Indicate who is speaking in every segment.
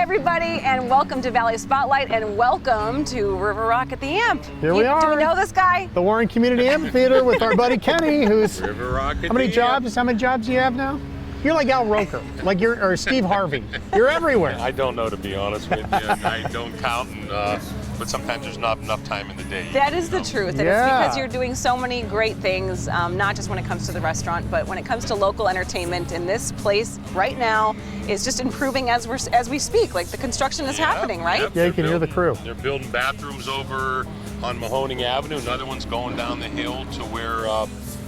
Speaker 1: everybody, and welcome to Valley Spotlight, and welcome to River Rock at the Amp.
Speaker 2: Here we are.
Speaker 1: Do we know this guy?
Speaker 2: The Warren Community Amphitheater with our buddy Kenny, who's...
Speaker 3: River Rock at
Speaker 2: How many
Speaker 3: the
Speaker 2: jobs? How many jobs do you have now? You're like Al Roker, or Steve Harvey. You're everywhere.
Speaker 3: I don't know, to be honest with you. I don't count, but sometimes there's not enough time in the day.
Speaker 1: That is the truth, and it's because you're doing so many great things, not just when it comes to the restaurant, but when it comes to local entertainment. And this place right now is just improving as we speak. Like the construction is happening, right?
Speaker 3: Yep.
Speaker 2: Yeah, you can hear the crew.
Speaker 3: They're building bathrooms over on Mahoning Avenue. Another one's going down the hill to where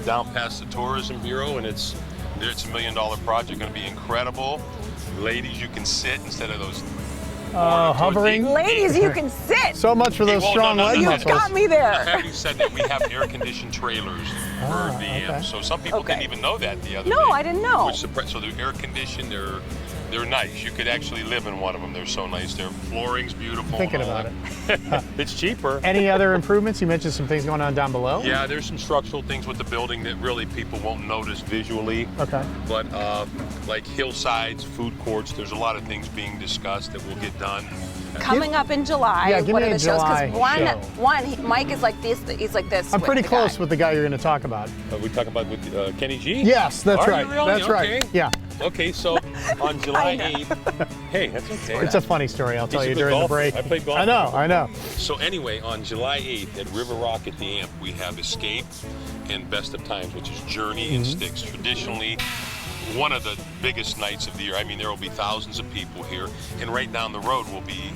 Speaker 3: down past the Tourism Bureau, and it's a $1 million project. Going to be incredible. Ladies, you can sit instead of those.
Speaker 2: Hovering.
Speaker 1: Ladies, you can sit.
Speaker 2: So much for those strong leg
Speaker 1: You
Speaker 2: muscles.
Speaker 1: got me there.
Speaker 3: Having said that, we have air-conditioned trailers for the Amp. So some people didn't even know that the other day.
Speaker 1: No, I didn't know.
Speaker 3: So they're air-conditioned. They're nice. You could actually live in one of them. They're so nice. Their flooring's beautiful.
Speaker 2: Thinking about it.
Speaker 3: It's cheaper.
Speaker 2: Any other improvements? You mentioned some things going on down below.
Speaker 3: Yeah, there's some structural things with the building that really people won't notice visually.
Speaker 2: Okay.
Speaker 3: But like hillsides, food courts, there's a lot of things being discussed that will get done.
Speaker 1: Coming up in July,
Speaker 2: Yeah, give
Speaker 1: what
Speaker 2: me
Speaker 1: are
Speaker 2: a
Speaker 1: the shows?
Speaker 2: July
Speaker 1: Because Mike is like this, he's like this.
Speaker 2: I'm
Speaker 1: with
Speaker 2: pretty
Speaker 1: the
Speaker 2: close
Speaker 1: guy.
Speaker 2: with the guy you're going to talk about.
Speaker 3: Are we talking about with Kenny G?
Speaker 2: Yes, that's
Speaker 3: Are
Speaker 2: right.
Speaker 3: you really?
Speaker 2: That's right.
Speaker 3: Okay.
Speaker 2: Yeah.
Speaker 3: Okay, so on July
Speaker 1: I know.
Speaker 3: 8th, hey, that's okay.
Speaker 2: It's a funny story. I'll tell
Speaker 3: He's a
Speaker 2: you
Speaker 3: good
Speaker 2: during the
Speaker 3: golfer.
Speaker 2: break.
Speaker 3: I played golf.
Speaker 2: I know.
Speaker 3: So anyway, on July 8th at River Rock at the Amp, we have Escape and Best of Times, which is Journey and Sticks. Traditionally, one of the biggest nights of the year. I mean, there will be thousands of people here. And right down the road will be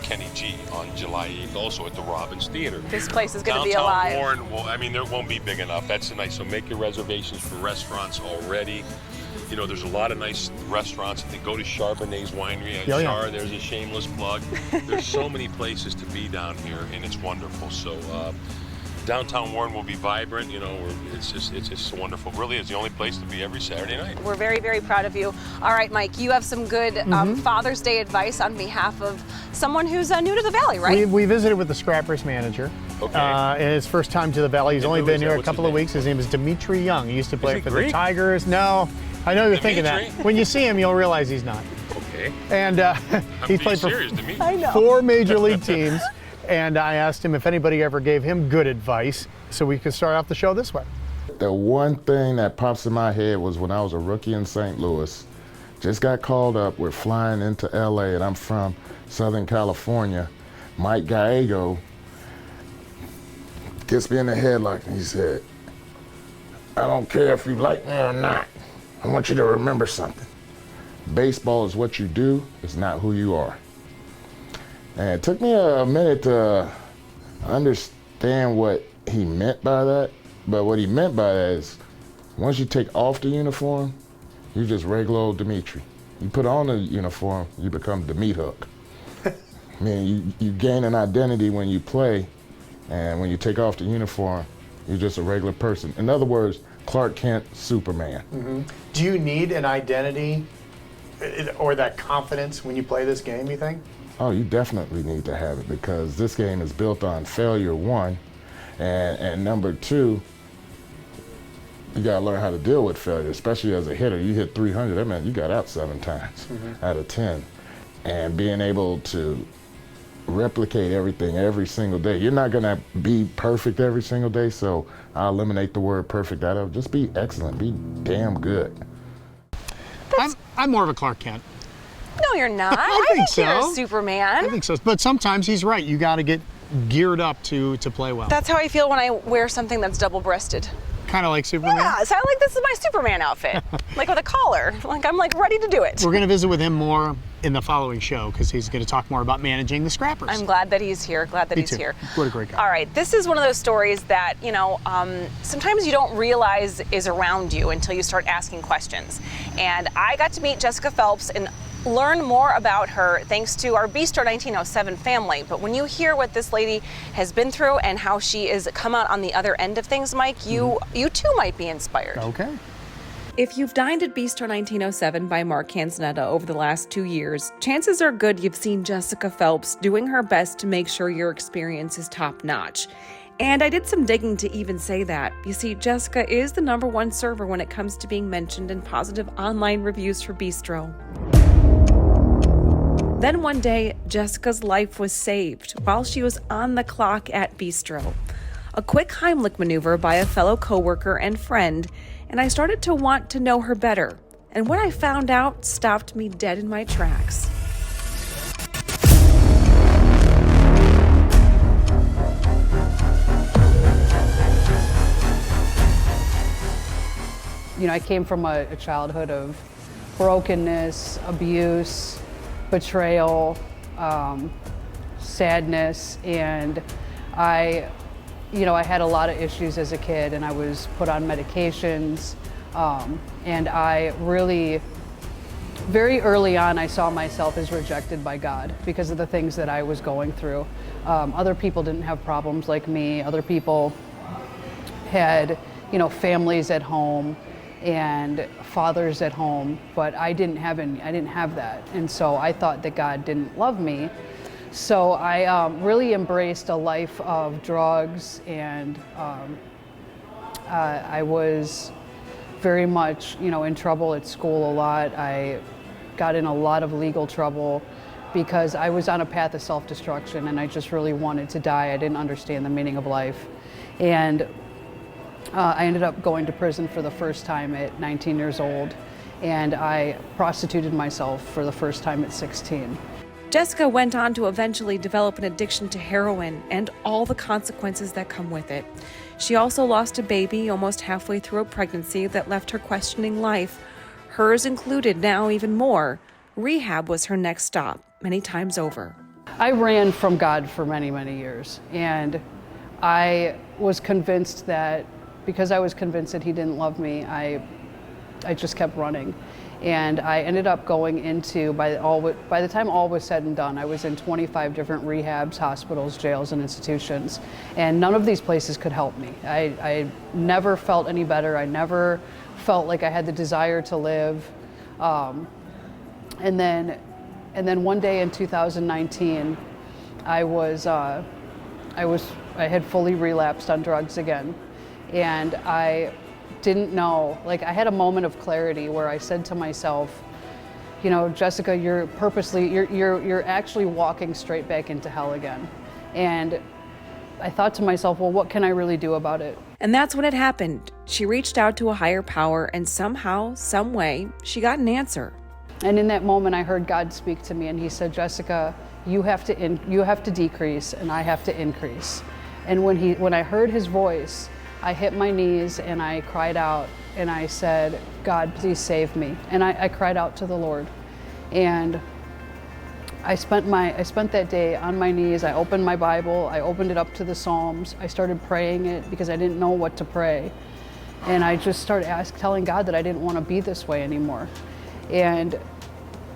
Speaker 3: Kenny G on July 8th, also at the Robbins Theater.
Speaker 1: This place is going to be
Speaker 3: Downtown
Speaker 1: alive.
Speaker 3: Warren, there won't be big enough. That's the night. So make your reservations for restaurants already. You know, there's a lot of nice restaurants. I think go to Charbonnet's Winery at Char. There's a shameless plug. There's so many places to be down here, and it's wonderful. So downtown Warren will be vibrant. You know, it's just wonderful. Really, it's the only place to be every Saturday night.
Speaker 1: We're very, very proud of you. All right, Mike, you have some good Father's Day advice on behalf of someone who's new to the Valley, right?
Speaker 2: We visited with the Scrappers manager.
Speaker 3: Okay.
Speaker 2: His first time to the Valley. He's only been here a couple of weeks. His name is Dmitri Young. He used to play for the Tigers. No, I know you're thinking that. When you see him, you'll realize he's not.
Speaker 3: Okay.
Speaker 2: And he's played for
Speaker 1: I know.
Speaker 2: 4 major league teams. And I asked him if anybody ever gave him good advice, so we could start off the show this way.
Speaker 4: The one thing that pops in my head was when I was a rookie in St. Louis, just got called up, we're flying into LA, and I'm from Southern California. Mike Gallego gets me in the headlock and he said, "I don't care if you like me or not. I want you to remember something. Baseball is what you do, it's not who you are." And it took me a minute to understand what he meant by that. But what he meant by that is, once you take off the uniform, you're just regular old Dmitri. You put on the uniform, you become the meat hook. I mean, you gain an identity when you play, and when you take off the uniform, you're just a regular person. In other words, Clark Kent, Superman.
Speaker 2: Mm-hmm. Do you need an identity or that confidence when you play this game, you think?
Speaker 4: Oh, you definitely need to have it, because this game is built on failure, 1, and number 2, you gotta learn how to deal with failure, especially as a hitter. You hit 300, that meant you got out 7 times out of 10. And being able to replicate everything every single day. You're not gonna be perfect every single day, so I'll eliminate the word perfect out of it. Just be excellent, be damn good.
Speaker 2: I'm more of a Clark Kent.
Speaker 1: No, you're not.
Speaker 2: I think so.
Speaker 1: You're a Superman.
Speaker 2: I think so, but sometimes he's right. You got to get geared up to play well.
Speaker 1: That's how I feel when I wear something that's double-breasted.
Speaker 2: Kind of like Superman.
Speaker 1: Yeah, so this is my Superman outfit, like with a collar. Like I'm ready to do it.
Speaker 2: We're going to visit with him more in the following show because he's going to talk more about managing the Scrappers.
Speaker 1: I'm glad that he's here. Glad that
Speaker 2: Me
Speaker 1: he's
Speaker 2: too.
Speaker 1: here.
Speaker 2: What a great guy.
Speaker 1: All right, this is one of those stories that sometimes you don't realize is around you until you start asking questions. And I got to meet Jessica Phelps and learn more about her thanks to our Bistro 1907 family. But when you hear what this lady has been through and how she has come out on the other end of things, Mike, you too might be inspired.
Speaker 2: Okay.
Speaker 1: If you've dined at Bistro 1907 by Mark Canzonetta over the last 2 years, chances are good you've seen Jessica Phelps doing her best to make sure your experience is top-notch. And I did some digging to even say that. You see, Jessica is the #1 server when it comes to being mentioned in positive online reviews for Bistro. Then one day, Jessica's life was saved while she was on the clock at Bistro. A quick Heimlich maneuver by a fellow coworker and friend, and I started to want to know her better. And what I found out stopped me dead in my tracks.
Speaker 5: You know, I came from a childhood of brokenness, abuse, betrayal, sadness, and I had a lot of issues as a kid, and I was put on medications, and I really, very early on, I saw myself as rejected by God because of the things that I was going through. Other people didn't have problems like me. Other people had, families at home and fathers at home, but I didn't have that. And so I thought that God didn't love me. So I really embraced a life of drugs, and I was very much, in trouble at school a lot. I got in a lot of legal trouble because I was on a path of self-destruction, and I just really wanted to die. I didn't understand the meaning of life. And I ended up going to prison for the first time at 19 years old, and I prostituted myself for the first time at 16.
Speaker 1: Jessica went on to eventually develop an addiction to heroin and all the consequences that come with it. She also lost a baby almost halfway through a pregnancy that left her questioning life. Hers included now even more. Rehab was her next stop, many times over.
Speaker 5: I ran from God for many, many years, and I was convinced that because I was convinced that he didn't love me, I just kept running. And I ended up going into, by the time all was said and done, I was in 25 different rehabs, hospitals, jails, and institutions. And none of these places could help me. I never felt any better. I never felt like I had the desire to live. And then one day in 2019, I had fully relapsed on drugs again. And I didn't know, I had a moment of clarity where I said to myself, Jessica, you're actually walking straight back into hell again. And I thought to myself, well, what can I really do about it?
Speaker 1: And that's when it happened. She reached out to a higher power, and somehow, some way, she got an answer.
Speaker 5: And in that moment, I heard God speak to me, and he said, Jessica, you have to decrease, and I have to increase. And when I heard his voice, I hit my knees and I cried out and I said, God, please save me. And I cried out to the Lord. And I spent that day on my knees. I opened my Bible. I opened it up to the Psalms. I started praying it because I didn't know what to pray. And I just started telling God that I didn't want to be this way anymore. And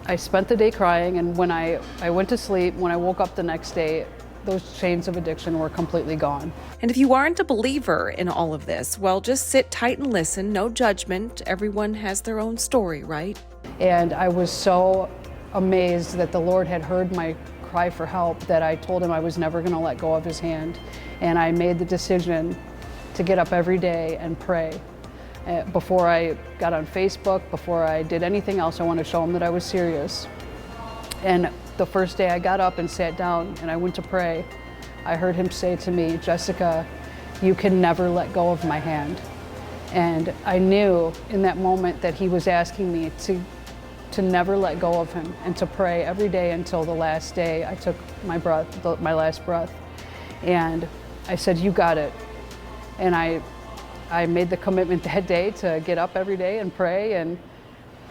Speaker 5: I spent the day crying. And when I went to sleep, when I woke up the next day, those chains of addiction were completely gone.
Speaker 1: And if you aren't a believer in all of this, well, just sit tight and listen. No judgment. Everyone has their own story, right?
Speaker 5: And I was so amazed that the Lord had heard my cry for help that I told him I was never going to let go of his hand. And I made the decision to get up every day and pray. Before I got on Facebook, before I did anything else, I wanted to show him that I was serious. And the first day I got up and sat down and I went to pray, I heard him say to me, Jessica, you can never let go of my hand. And I knew in that moment that he was asking me to never let go of him and to pray every day until the last day I took my last breath. And I said, you got it. And I made the commitment that day to get up every day and pray, and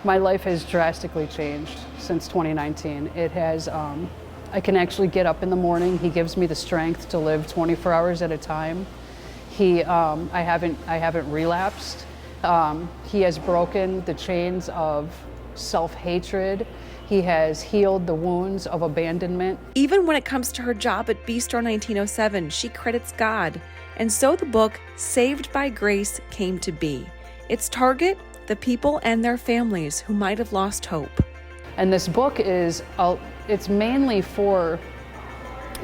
Speaker 5: my life has drastically changed since 2019. It has, I can actually get up in the morning. He gives me the strength to live 24 hours at a time. I haven't relapsed. He has broken the chains of self-hatred. He has healed the wounds of abandonment.
Speaker 1: Even when it comes to her job at Bistro 1907, she credits God. And so the book, Saved by Grace, came to be. Its target, the people and their families who might have lost hope.
Speaker 5: And this book it's mainly for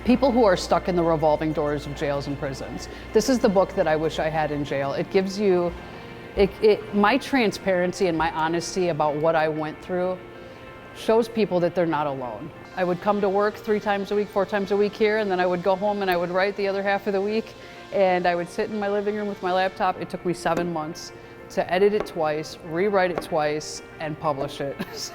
Speaker 5: people who are stuck in the revolving doors of jails and prisons. This is the book that I wish I had in jail. It gives you, my transparency and my honesty about what I went through shows people that they're not alone. I would come to work 3 times a week, 4 times a week here, and then I would go home and I would write the other half of the week, and I would sit in my living room with my laptop. It took me 7 months to edit it twice, rewrite it twice, and publish it. So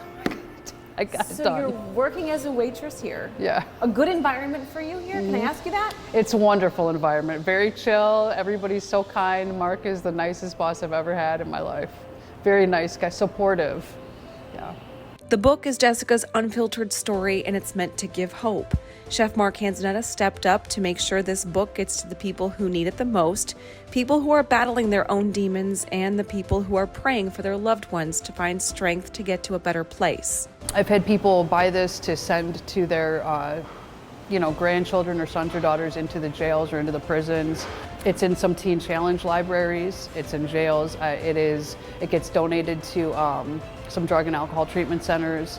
Speaker 5: I got it done.
Speaker 6: So you're working as a waitress here.
Speaker 5: Yeah.
Speaker 6: A good environment for you here? Can I ask you that?
Speaker 5: It's a wonderful environment, very chill. Everybody's so kind. Mark is the nicest boss I've ever had in my life. Very nice guy, supportive. Yeah.
Speaker 1: The book is Jessica's unfiltered story, and it's meant to give hope. Chef Mark Canzonetta stepped up to make sure this book gets to the people who need it the most, people who are battling their own demons, and the people who are praying for their loved ones to find strength to get to a better place.
Speaker 5: I've had people buy this to send to their grandchildren or sons or daughters into the jails or into the prisons. It's in some Teen Challenge libraries. It's in jails. It gets donated to some drug and alcohol treatment centers.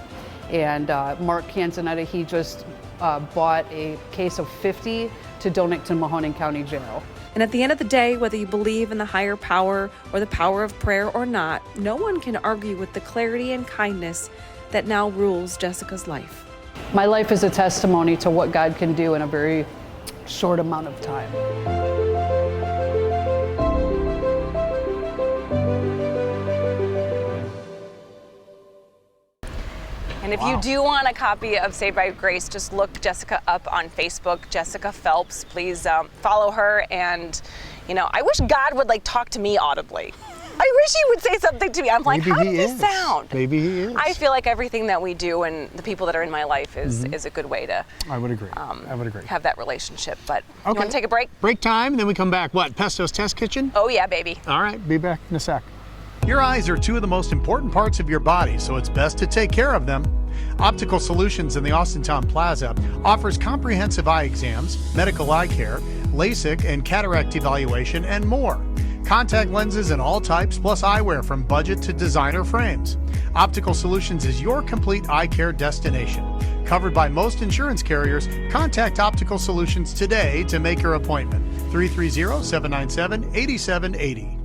Speaker 5: And Mark Canzonetta, he just bought a case of 50 to donate to Mahoning County Jail.
Speaker 1: And at the end of the day, whether you believe in the higher power or the power of prayer or not, no one can argue with the clarity and kindness that now rules Jessica's life.
Speaker 5: My life is a testimony to what God can do in a very short amount of time.
Speaker 1: And if you do want a copy of Saved by Grace, just look Jessica up on Facebook, Jessica Phelps. Please follow her. And, I wish God would talk to me audibly. I wish he would say something to me. I'm like, how does this sound?
Speaker 2: Maybe he is.
Speaker 1: I feel like everything that we do and the people that are in my life is a good way to
Speaker 2: I would agree.
Speaker 1: have that relationship. But
Speaker 2: Okay.
Speaker 1: you want to take a break?
Speaker 2: Break time, then we come back. What, Pesto's Test Kitchen?
Speaker 1: Oh, yeah, baby.
Speaker 2: All right, be back in a sec. Your eyes are 2 of the most important parts of your body, so it's best to take care of them. Optical Solutions in the Austintown Plaza offers comprehensive eye exams, medical eye care, LASIK and cataract evaluation, and more. Contact lenses in all types, plus eyewear from budget to designer frames. Optical Solutions is your complete eye care destination. Covered by most insurance carriers, contact Optical Solutions today to make your appointment. 330-797-8780.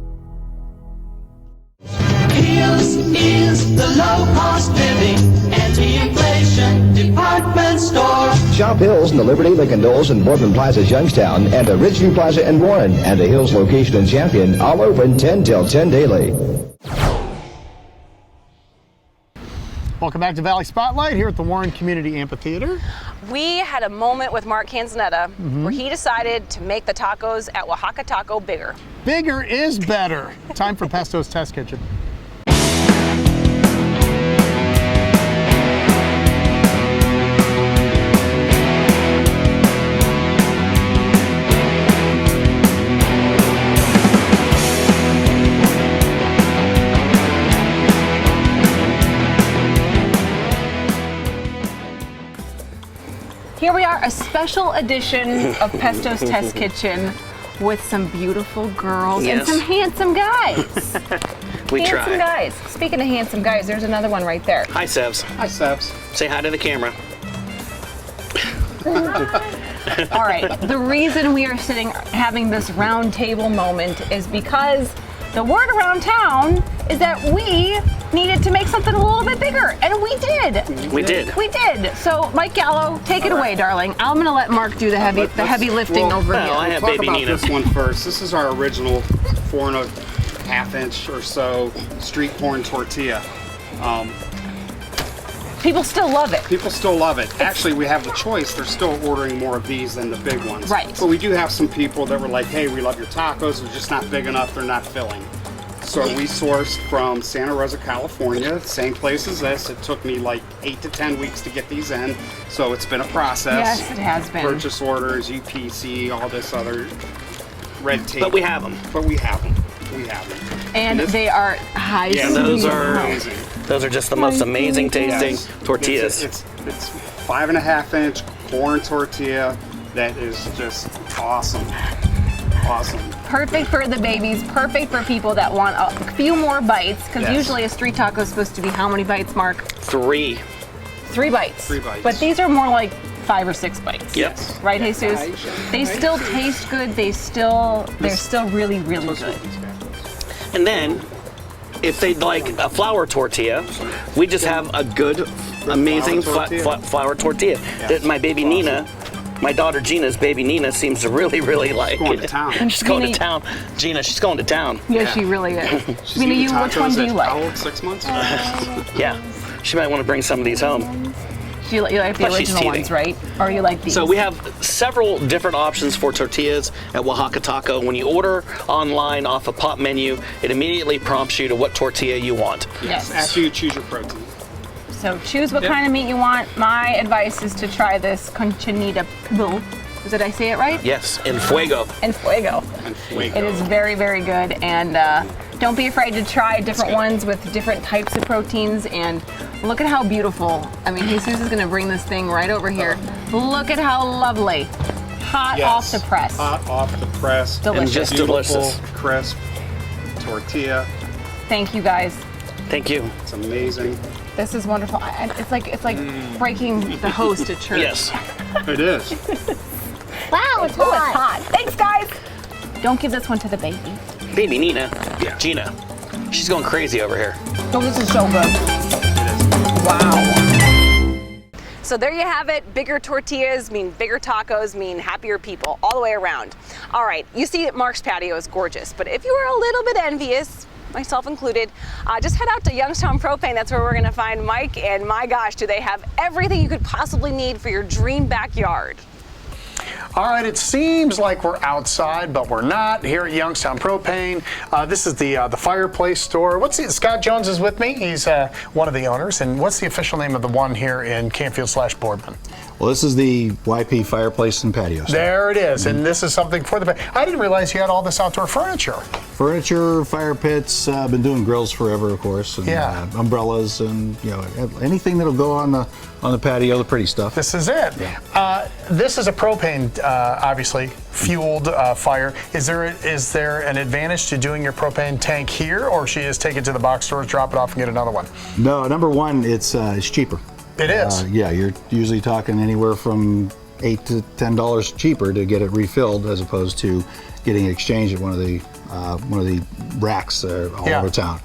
Speaker 7: Heels is the low-cost living, anti-inflation department store.
Speaker 8: Shop Hills in the Liberty, Lincoln Knolls, and Boardman Plaza's Youngstown, and the Ridgeview Plaza in Warren, and the Hills location in Champion, all open 10 till 10 daily.
Speaker 2: Welcome back to Valley Spotlight here at the Warren Community Amphitheater.
Speaker 1: We had a moment with Mark Canzonetta where he decided to make the tacos at Wahaka Taco bigger.
Speaker 2: Bigger is better. Time for Pesto's Test Kitchen.
Speaker 6: Here we are, a special edition of Pesto's Test Kitchen with some beautiful girls and some handsome guys. Handsome guys. Speaking of handsome guys, there's another one right there.
Speaker 9: Hi, Sevs.
Speaker 2: Hi, Sebs.
Speaker 9: Say hi to the camera.
Speaker 6: All right, the reason we are having this round table moment is because the word around town is that we needed to make something a little bit bigger, and we did.
Speaker 9: We did.
Speaker 6: We did. So, Mike Gallo, take it away, darling. I'm gonna let Mark do the heavy lifting over here.
Speaker 9: I have
Speaker 10: Talk
Speaker 9: baby
Speaker 10: about
Speaker 9: Nina.
Speaker 10: this one first. This is our original 4.5 inch or so street corn tortilla.
Speaker 6: People still love it.
Speaker 10: People still love it. Actually, we have the choice. They're still ordering more of these than the big ones.
Speaker 6: Right.
Speaker 10: But we do have some people that were like, hey, we love your tacos. They're just not big enough. They're not filling. So we sourced from Santa Rosa, California, same place as this. It took me like 8 to 10 weeks to get these in. So it's been a process.
Speaker 6: Yes, it has been.
Speaker 10: Purchase orders, UPC, all this other red tape.
Speaker 9: But we have them.
Speaker 10: We have them.
Speaker 6: And they are high
Speaker 10: Yeah,
Speaker 9: those are
Speaker 10: amazing.
Speaker 9: those are just the most amazing tasting tortillas.
Speaker 10: It's 5.5 inch corn tortilla that is just awesome. Awesome.
Speaker 6: Perfect for the babies, perfect for people that want a few more bites, because
Speaker 10: Yes.
Speaker 6: usually a street taco is supposed to be how many bites, Mark?
Speaker 9: 3.
Speaker 6: 3 bites.
Speaker 10: 3 bites.
Speaker 6: But these are more like 5 or 6 bites.
Speaker 9: Yes.
Speaker 6: Right, Jesus? They still taste good. They're still really, really good.
Speaker 9: And then, if they'd like a flour tortilla, we just have a good amazing
Speaker 10: flour tortilla.
Speaker 9: flour tortilla that my baby Nina, my daughter Gina's baby Nina, seems to really like.
Speaker 10: Going to town.
Speaker 9: She's going to town. Gina, she's going to town.
Speaker 6: Yeah, she really is.
Speaker 10: She's
Speaker 6: Mina,
Speaker 10: eating
Speaker 6: which one
Speaker 10: tacos
Speaker 6: do you
Speaker 10: at
Speaker 6: like?
Speaker 10: how old, 6 months?
Speaker 9: Yeah, she might want to bring some of these home.
Speaker 6: You like the
Speaker 9: Plus she's
Speaker 6: original
Speaker 9: teething.
Speaker 6: ones, right? Or you like these?
Speaker 9: So we have several different options for tortillas at Wahaka Taco. When you order online off a pop menu, it immediately prompts you to what tortilla you want.
Speaker 6: Yes.
Speaker 10: After you choose your protein.
Speaker 6: So choose what kind of meat you want. My advice is to try this Conchinita Pibil. Did I say it right?
Speaker 9: Yes, en fuego.
Speaker 6: En fuego. It is very, very good. And don't be afraid to try different ones with different types of proteins. And look at how beautiful. I mean, Jesus is going to bring this thing right over here. Look at how lovely. Hot off the press.
Speaker 10: Hot off the press.
Speaker 6: Delicious.
Speaker 9: And just
Speaker 10: Beautiful,
Speaker 9: delicious.
Speaker 10: crisp tortilla.
Speaker 6: Thank you, guys.
Speaker 9: Thank you.
Speaker 10: It's amazing.
Speaker 6: This is wonderful. It's like breaking the host at church.
Speaker 9: Yes.
Speaker 10: It is.
Speaker 6: Wow, it's hot. Thanks, guys. Don't give this one to the baby.
Speaker 9: Baby Nina. Yeah. Gina. She's going crazy over here.
Speaker 6: Oh, this is so good. Wow.
Speaker 1: So there you have it. Bigger tortillas mean bigger tacos mean happier people all the way around. All right, you see that Mark's patio is gorgeous, but if you are a little bit envious, myself included, just head out to Youngstown Propane. That's where we're gonna find Mike, and my gosh, do they have everything you could possibly need for your dream backyard.
Speaker 2: All right, it seems like we're outside, but we're not here at Youngstown Propane. This is the fireplace store. Scott Jones is with me. He's one of the owners. And what's the official name of the one here in Canfield/Boardman?
Speaker 11: Well, this is the YP Fireplace and Patio store.
Speaker 2: There it is. And this is something for the... I didn't realize you had all this outdoor furniture.
Speaker 11: Furniture, fire pits, been doing grills forever, of course. And,
Speaker 2: Yeah.
Speaker 11: umbrellas and, anything that'll go on the patio, the pretty stuff.
Speaker 2: This is it.
Speaker 11: Yeah.
Speaker 2: This is a propane, obviously, fueled fire. Is there an advantage to doing your propane tank here, or should you just take it to the box stores, drop it off, and get another one?
Speaker 11: No, number one, it's cheaper.
Speaker 2: It is.
Speaker 11: Yeah, you're usually talking anywhere from $8 to $10 cheaper to get it refilled, as opposed to getting it exchanged at one of the racks all over town.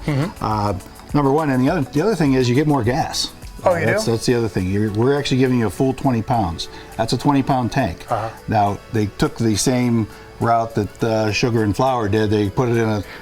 Speaker 11: Number one, and the other thing is you get more gas.
Speaker 2: Oh, you do?
Speaker 11: That's the other thing. We're actually giving you a full 20 pounds. That's a 20-pound tank. Now, they took the same route that sugar and flour did. They put less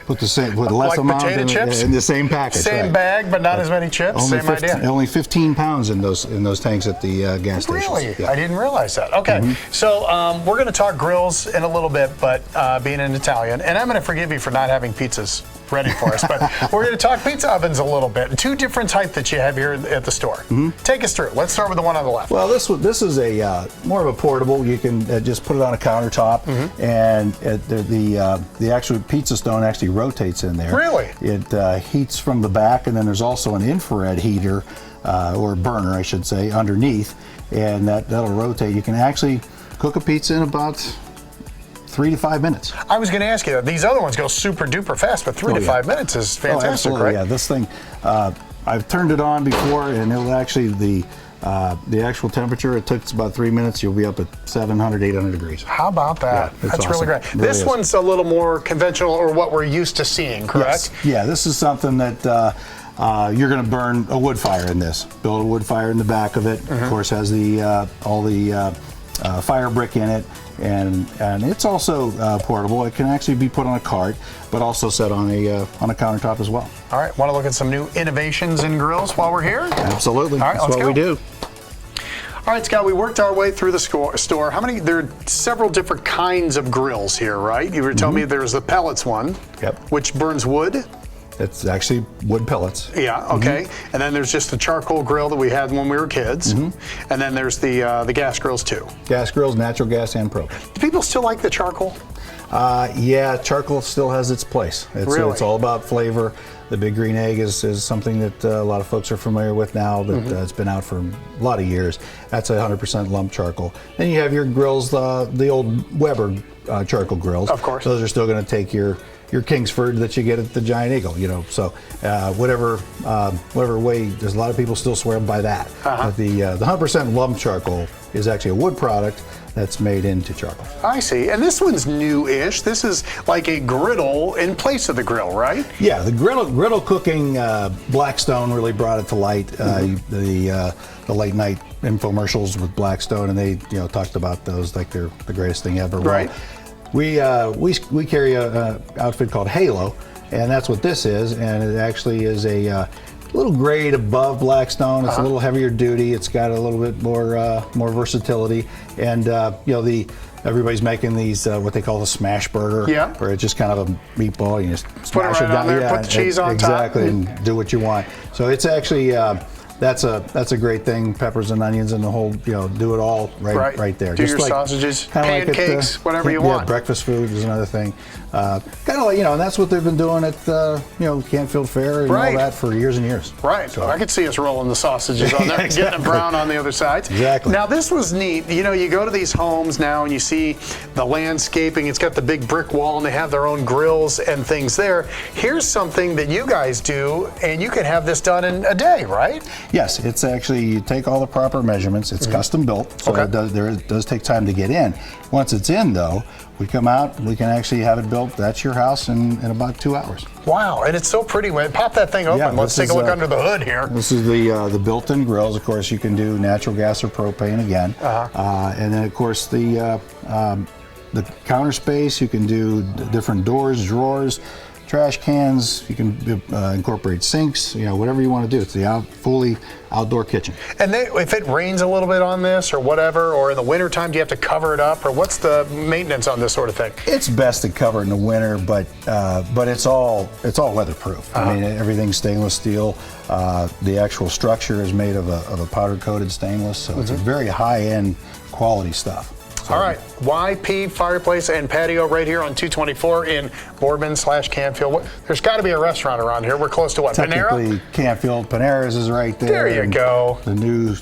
Speaker 2: like
Speaker 11: amount
Speaker 2: potato chips?
Speaker 11: in the same package.
Speaker 2: Same bag, but not as many chips. Same idea.
Speaker 11: Only 15 pounds in those tanks at the gas stations.
Speaker 2: Really?
Speaker 11: Yeah.
Speaker 2: I didn't realize that. Okay, so we're going to talk grills in a little bit, but being an Italian, and I'm going to forgive you for not having pizzas ready for us, but we're going to talk pizza ovens a little bit. Two different types that you have here at the store. Take us through. Let's start with the one on the left.
Speaker 11: Well, this is a more of a portable. You can just put it on a countertop, and the actual pizza stone actually rotates in there.
Speaker 2: Really?
Speaker 11: It heats from the back, and then there's also an infrared heater, or burner, I should say, underneath, and that'll rotate. You can actually cook a pizza in about 3 to 5 minutes.
Speaker 2: I was going to ask you that. These other ones go super duper fast, but 3 to 5 minutes is fantastic,
Speaker 11: absolutely,
Speaker 2: right?
Speaker 11: Yeah, this thing, I've turned it on before, and it'll actually, the actual temperature, it takes about 3 minutes. You'll be up at 700, 800 degrees.
Speaker 2: How about that?
Speaker 11: Yeah,
Speaker 2: That's
Speaker 11: awesome.
Speaker 2: really great.
Speaker 11: Really
Speaker 2: This
Speaker 11: is.
Speaker 2: one's a little more conventional, or what we're used to seeing, correct?
Speaker 11: Yes. Yeah, this is something that you're going to burn a wood fire in this. Build a wood fire in the back of it. Of course, has all the fire brick in it, and it's also portable. It can actually be put on a cart, but also set on a countertop as well.
Speaker 2: All right, want to look at some new innovations in grills while we're here?
Speaker 11: Absolutely.
Speaker 2: All right,
Speaker 11: That's
Speaker 2: let's
Speaker 11: what
Speaker 2: go.
Speaker 11: we do.
Speaker 2: All right, Scott, we worked our way through the store. How many? There are several different kinds of grills here, right? You were telling me there's the pellets one, which burns wood.
Speaker 11: It's actually wood pellets.
Speaker 2: Yeah, okay. And then there's just the charcoal grill that we had when we were kids. And then there's the gas grills too.
Speaker 11: Gas grills, natural gas, and propane.
Speaker 2: Do people still like the charcoal?
Speaker 11: Yeah, charcoal still has its place.
Speaker 2: Really?
Speaker 11: It's all about flavor. The Big Green Egg is something that a lot of folks are familiar with now, but it's been out for a lot of years. That's 100% lump charcoal. Then you have your grills, the old Weber charcoal grills.
Speaker 2: Of course.
Speaker 11: Those are still going to take your Kingsford that you get at the Giant Eagle, So whatever way, there's a lot of people still swear by that. But the 100% lump charcoal is actually a wood product, that's made into charcoal.
Speaker 2: I see. And this one's new-ish. This is like a griddle in place of the grill, right?
Speaker 11: Yeah, the griddle cooking, Blackstone really brought it to light. The late night infomercials with Blackstone, and they talked about those like they're the greatest thing ever.
Speaker 2: Right.
Speaker 11: Well, we carry a outfit called Halo, and that's what this is. And it actually is a little grade above Blackstone. It's a little heavier duty. It's got a little bit more versatility, and everybody's making these what they call the smash burger, where it's just kind of a meatball. You just smash it down
Speaker 2: there, put the cheese on top,
Speaker 11: exactly, and do what you want. So it's actually that's a great thing. Peppers and onions and the whole, do it all right there.
Speaker 2: Do
Speaker 11: just
Speaker 2: your
Speaker 11: like,
Speaker 2: sausages, pancakes, whatever you want.
Speaker 11: Breakfast food is another thing. Kind of like, and that's what they've been doing at Canfield Fair and all that for years and years.
Speaker 2: Right. So I could see us rolling the sausages on there,
Speaker 11: exactly.
Speaker 2: Getting them brown on the other sides.
Speaker 11: Exactly.
Speaker 2: Now this was neat. You go to these homes now and you see the landscaping. It's got the big brick wall and they have their own grills and things there. Here's something that you guys do, and you can have this done in a day, right?
Speaker 11: Yes, it's actually, you take all the proper measurements. It's custom built, so it does take time to get in. Once it's in, though, we come out, we can actually have it built. That's your house in about 2 hours.
Speaker 2: Wow, and it's so pretty. Pop that thing open. Let's take a look under the hood here.
Speaker 11: This is the built-in grills. Of course, you can do natural gas or propane again. And then, of course, the counter space, you can do different doors, drawers, trash cans. You can incorporate sinks, whatever you want to do. It's the fully outdoor kitchen. And
Speaker 2: if it rains a little bit on this or whatever, or in the wintertime, do you have to cover it up, or what's the maintenance on this sort of thing?
Speaker 11: It's best to cover it in the winter, but it's all weatherproof. I mean, everything's stainless steel. The actual structure is made of a powder coated stainless, so it's a very high-end quality stuff.
Speaker 2: All right, YP Fireplace and Patio right here on 224 in Boardman/Canfield. There's got to be a restaurant around here. We're close to what,
Speaker 11: Technically,
Speaker 2: Panera?
Speaker 11: Canfield. Panera's is right there.
Speaker 2: There you go.
Speaker 11: The new,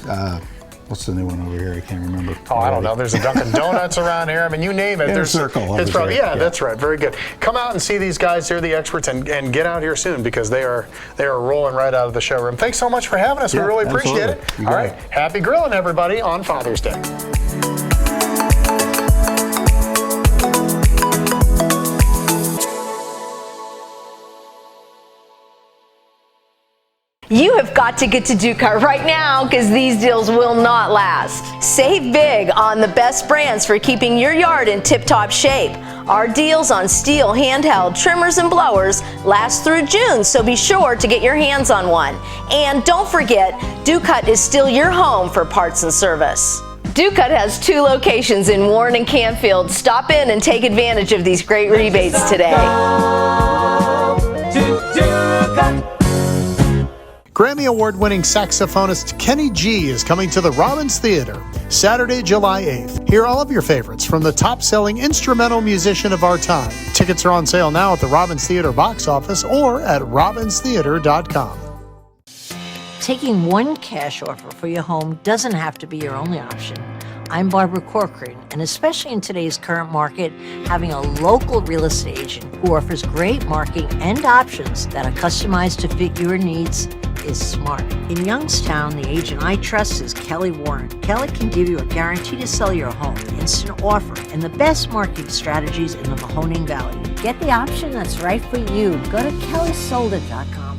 Speaker 11: what's the new one over here? I can't remember.
Speaker 2: Oh, I don't know. There's a Dunkin' Donuts around here. I mean, you name it.
Speaker 11: There's Circle.
Speaker 2: It's probably, that's right. Very good. Come out and see these guys. They're the experts, and get out here soon because they are rolling right out of the showroom. Thanks so much for having us. We really appreciate it. All right, happy grilling, everybody, on Father's Day.
Speaker 12: You have got to get to Ducat right now because these deals will not last. Save big on the best brands for keeping your yard in tip-top shape. Our deals on Stihl handheld trimmers and blowers last through June, so be sure to get your hands on one. And don't forget, Ducat is still your home for parts and service. Ducat has 2 locations in Warren and Canfield. Stop in and take advantage of these great rebates today.
Speaker 2: Grammy Award-winning saxophonist Kenny G is coming to the Robbins Theater Saturday, July 8th. Hear all of your favorites from the top-selling instrumental musician of our time. Tickets are on sale now at the Robbins Theater box office or at robbinstheater.com.
Speaker 13: Taking one cash offer for your home doesn't have to be your only option. I'm Barbara Corcoran, and especially in today's current market, having a local real estate agent who offers great marketing and options that are customized to fit your needs is smart. In Youngstown, the agent I trust is Kelly Warren. Kelly can give you a guarantee to sell your home, instant offer, and the best marketing strategies in the Mahoning Valley. Get the option that's right for you. Go to kellysoldat.com.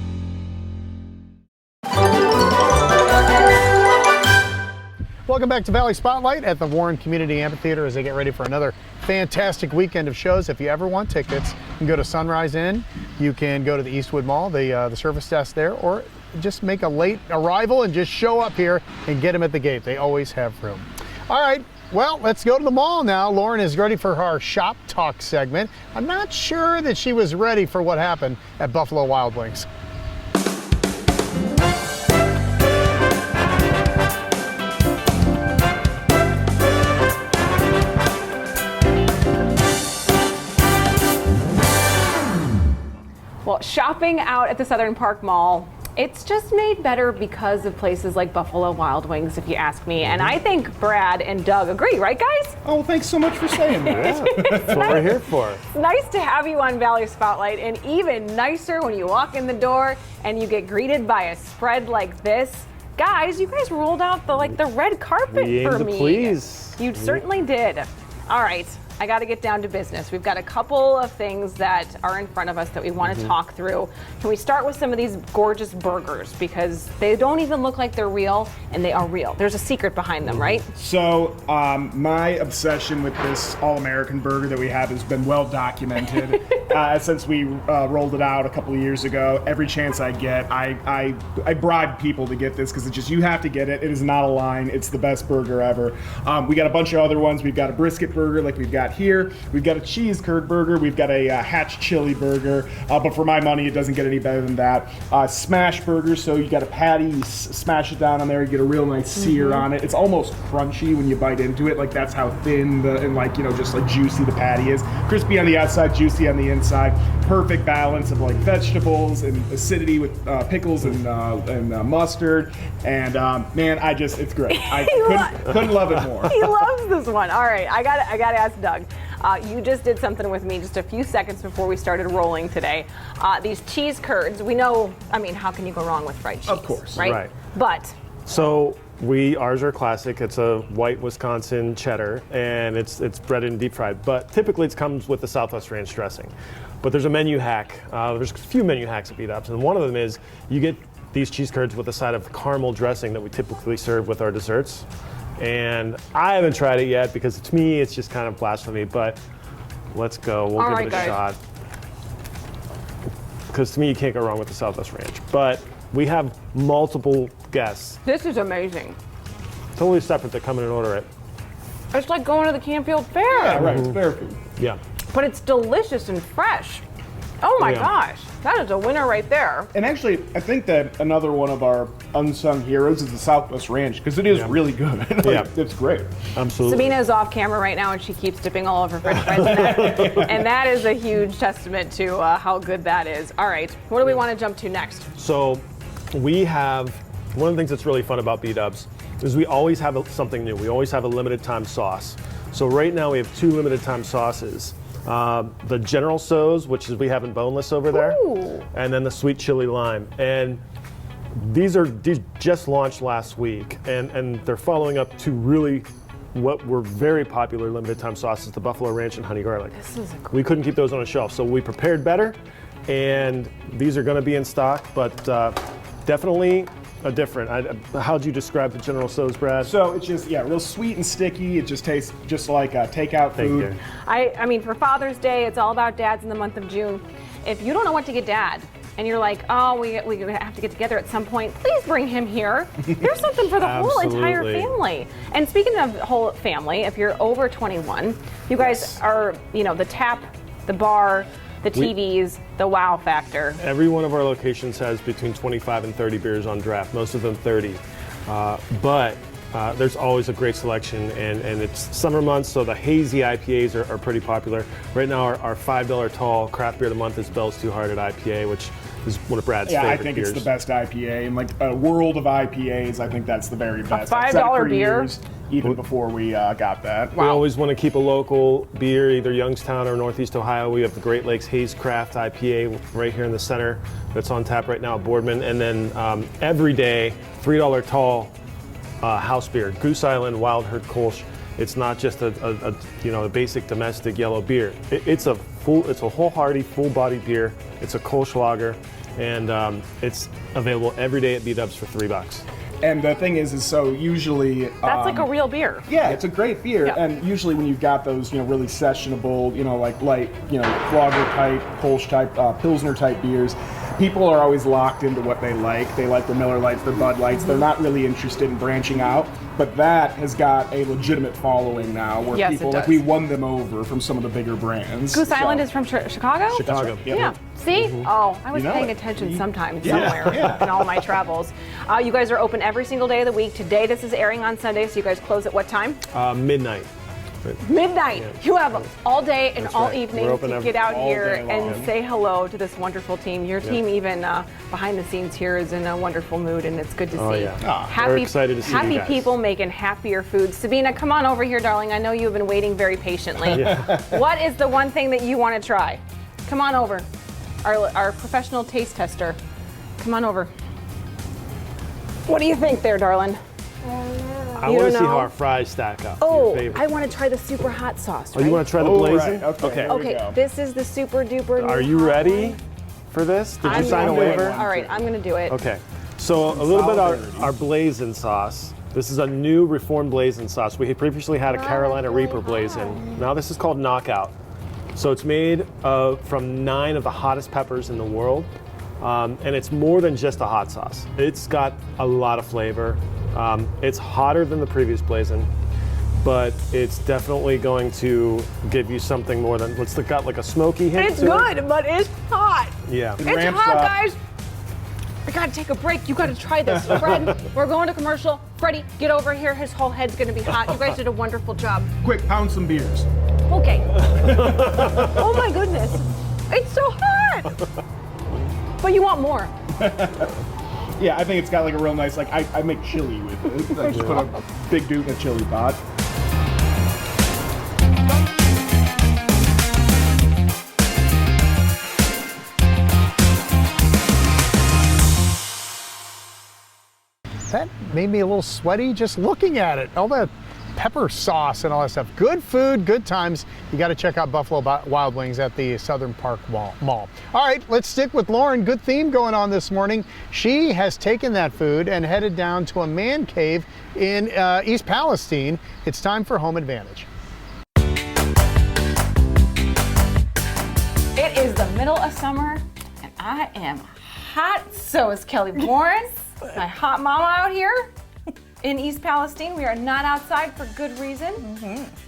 Speaker 2: Welcome back to Valley Spotlight at the Warren Community Amphitheater as they get ready for another fantastic weekend of shows. If you ever want tickets, you can go to Sunrise Inn. You can go to the Eastwood Mall, the service desk there, or just make a late arrival and just show up here and get them at the gate. They always have room. All right, well, let's go to the mall now. Lauren is ready for our Shop Talk segment. I'm not sure that she was ready for what happened at Buffalo Wild Wings.
Speaker 6: Well, shopping out at the Southern Park Mall, it's just made better because of places like Buffalo Wild Wings, if you ask me. And I think Brad and Doug agree, right, guys?
Speaker 14: Oh, thanks so much for saying that.
Speaker 6: That's
Speaker 14: what we're here for.
Speaker 6: It's nice to have you on Valley Spotlight, and even nicer when you walk in the door and you get greeted by a spread like this.
Speaker 1: Guys, you guys rolled out the red carpet
Speaker 15: We aim
Speaker 1: for
Speaker 15: to
Speaker 1: me.
Speaker 15: please.
Speaker 1: You certainly did. All right, I got to get down to business. We've got a couple of things that are in front of us that we want to talk through. Can we start with some of these gorgeous burgers, because they don't even look like they're real, and they are real. There's a secret behind them, right?
Speaker 10: So my obsession with this all-American burger that we have has been well documented since we rolled it out a couple of years ago. Every chance I get, I bribe people to get this, because it's just, you have to get it. It is not a line. It's the best burger ever. We got a bunch of other ones. We've got a brisket burger like we've got here. We've got a cheese curd burger. We've got a hatch chili burger. But for my money, it doesn't get any better than that. Smash burger. So you got a patty, you smash it down on there, you get a real nice sear on it. It's almost crunchy when you bite into it. Like, that's how thin just like juicy the patty is. Crispy on the outside, juicy on the inside. Perfect balance of like vegetables and acidity with pickles and mustard. And man, it's great. I couldn't love it more.
Speaker 1: He loves this one. All right, I got to ask Doug. You just did something with me just a few seconds before we started rolling today. These cheese curds, we know, how can you go wrong with fried cheese?
Speaker 10: Of course.
Speaker 1: Right? But.
Speaker 15: So ours are classic. It's a white Wisconsin cheddar, and it's breaded and deep fried. But typically it comes with the Southwest Ranch dressing. But there's a menu hack. There's a few menu hacks at Beat-Ups, and one of them is you get these cheese curds with a side of caramel dressing that we typically serve with our desserts. And I haven't tried it yet, because to me it's just kind of blasphemy, but let's go. We'll give it a shot. Because to me, you can't go wrong with the Southwest Ranch. But we have multiple guests.
Speaker 1: This is amazing.
Speaker 15: Totally separate that come in and order it.
Speaker 1: It's like going to the Campfield Fair.
Speaker 10: Yeah, right. It's fair food.
Speaker 15: Yeah.
Speaker 1: But it's delicious and fresh. Oh my gosh, that is a winner right there.
Speaker 10: And actually, I think that another one of our unsung heroes is the Southwest Ranch, because it is really good. It's great.
Speaker 15: Absolutely.
Speaker 1: Sabina is off camera right now, and she keeps dipping all over French fries in that. And that is a huge testament to how good that is. All right, what do we want to jump to next?
Speaker 15: So we have, one of the things that's really fun about B-Dubs is we always have something new. We always have a limited time sauce. So right now we have 2 limited time sauces. The General Tso's, which is we have in boneless over there, and then the sweet chili lime. And these just launched last week, and they're following up to really what were very popular limited time sauces, the Buffalo Ranch and Honey Garlic. We couldn't keep those on a shelf, so we prepared better, and these are going to be in stock, but definitely a different. How'd you describe the General Tso's, Brad?
Speaker 10: So it's just, real sweet and sticky. It just tastes just like takeout food.
Speaker 1: I mean, for Father's Day, it's all about dads in the month of June. If you don't know what to get dad, and you're like, oh, we have to get together at some point, please bring him here. There's something for the whole entire family. And speaking of whole family, if you're over 21, you guys are, the tap, the bar, the TVs, the wow factor.
Speaker 15: Every one of our locations has between 25 and 30 beers on draft, most of them 30. But there's always a great selection, and it's summer months, so the hazy IPAs are pretty popular. Right now, our $5 tall craft beer of the month is Bell's Two Hearted IPA, which is one of Brad's favorite beers.
Speaker 10: I think it's the best IPA. In like a world of IPAs, I think that's the very best.
Speaker 1: A $5 beer?
Speaker 10: Years, even before we got that.
Speaker 15: We always want to keep a local beer, either Youngstown or Northeast Ohio. We have the Great Lakes Haze Craft IPA right here in the center that's on tap right now at Boardman. And then every day, $3 tall house beer, Goose Island Wild Herd Kolsch. It's not just a basic domestic yellow beer. It's a wholehearted, full-bodied beer. It's a Kolsch lager, and it's available every day at B-Dubs for $3.
Speaker 10: And the thing is so usually
Speaker 1: that's like a real beer.
Speaker 10: Yeah, it's a great beer. And usually when you've got those, really sessionable, like light, lager type, Kolsch type, Pilsner type beers, people are always locked into what they like. They like their Miller Lights, their Bud Lights. They're not really interested in branching out. But that has got a legitimate following now, where people we won them over from some of the bigger brands.
Speaker 1: Goose Island is from Chicago?
Speaker 10: Chicago. Right.
Speaker 1: Yeah. See? Oh, I was paying attention sometimes somewhere in all my travels. You guys are open every single day of the week. Today, this is airing on Sunday, so you guys close at what time?
Speaker 15: Midnight.
Speaker 1: Midnight.
Speaker 15: Yeah.
Speaker 1: You have all day and all evening to get out here and
Speaker 15: long.
Speaker 1: say hello to this wonderful team. Your team, even behind the scenes here, is in a wonderful mood, and it's good to see.
Speaker 15: We're excited to see you
Speaker 1: happy
Speaker 15: guys.
Speaker 1: People making happier food. Sabina, come on over here, darling. I know you've been waiting very patiently. What is the one thing that you want to try? Come on over. Our professional taste tester. Come on over. What do you think there, darling?
Speaker 15: I want to see how our fries stack up.
Speaker 1: Oh,
Speaker 15: Your favorite.
Speaker 1: I want to try the super hot sauce.
Speaker 15: Oh, you want to try the blazing?
Speaker 14: Right. Okay.
Speaker 1: Okay, this is the super duper.
Speaker 15: Are you ready for this? Did you sign a waiver?
Speaker 1: All right, I'm gonna do it.
Speaker 15: Okay. So a little bit of our blazing sauce. This is a new reformed blazing sauce. We had previously had a Carolina Reaper blazing. Now this is called Knockout. So it's made from 9 of the hottest peppers in the world. And it's more than just a hot sauce. It's got a lot of flavor. It's hotter than the previous blazing, but it's definitely going to give you something more than, it's got like a smoky hint
Speaker 1: It's
Speaker 15: to it.
Speaker 1: good, but it's hot.
Speaker 15: Yeah.
Speaker 1: It's hot, guys. We gotta take a break. You gotta try this. Fred, we're going to commercial. Freddie, get over here. His whole head's gonna be hot. You guys did a wonderful job.
Speaker 14: Quick, pound some beers.
Speaker 1: Okay. Oh my goodness. It's so hot. But you want more.
Speaker 14: Yeah, I think it's got like a real nice, like I make chili with it. I just put a big dude in a chili pot.
Speaker 2: That made me a little sweaty just looking at it. All that pepper sauce and all that stuff. Good food, good times. You got to check out Buffalo Wild Wings at the Southern Park Mall. All right, let's stick with Lauren. Good theme going on this morning. She has taken that food and headed down to a man cave in East Palestine. It's time for Home Advantage.
Speaker 6: It is the middle of summer, and I am hot. So is Kelly Warren, my hot mama out here in East Palestine. We are not outside for good reason.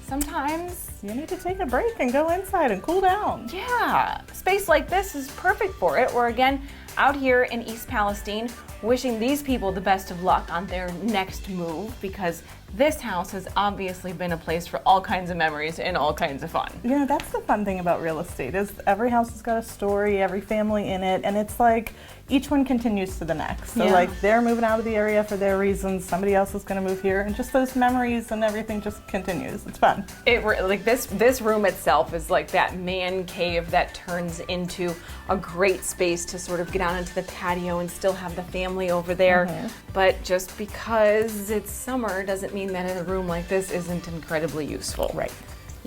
Speaker 6: Sometimes
Speaker 16: you need to take a break and go inside and cool down.
Speaker 6: Yeah, space like this is perfect for it. We're again out here in East Palestine wishing these people the best of luck on their next move, because this house has obviously been a place for all kinds of memories and all kinds of fun.
Speaker 16: You know, that's the fun thing about real estate is every house has got a story, every family in it, and it's like each one continues to the next. So like they're moving out of the area for their reasons, somebody else is going to move here, and just those memories and everything just continues. It's fun.
Speaker 6: It like this room itself is like that man cave that turns into a great space to sort of get out into the patio and still have the family over there. But just because it's summer doesn't mean that in a room like this isn't incredibly useful.
Speaker 16: Right.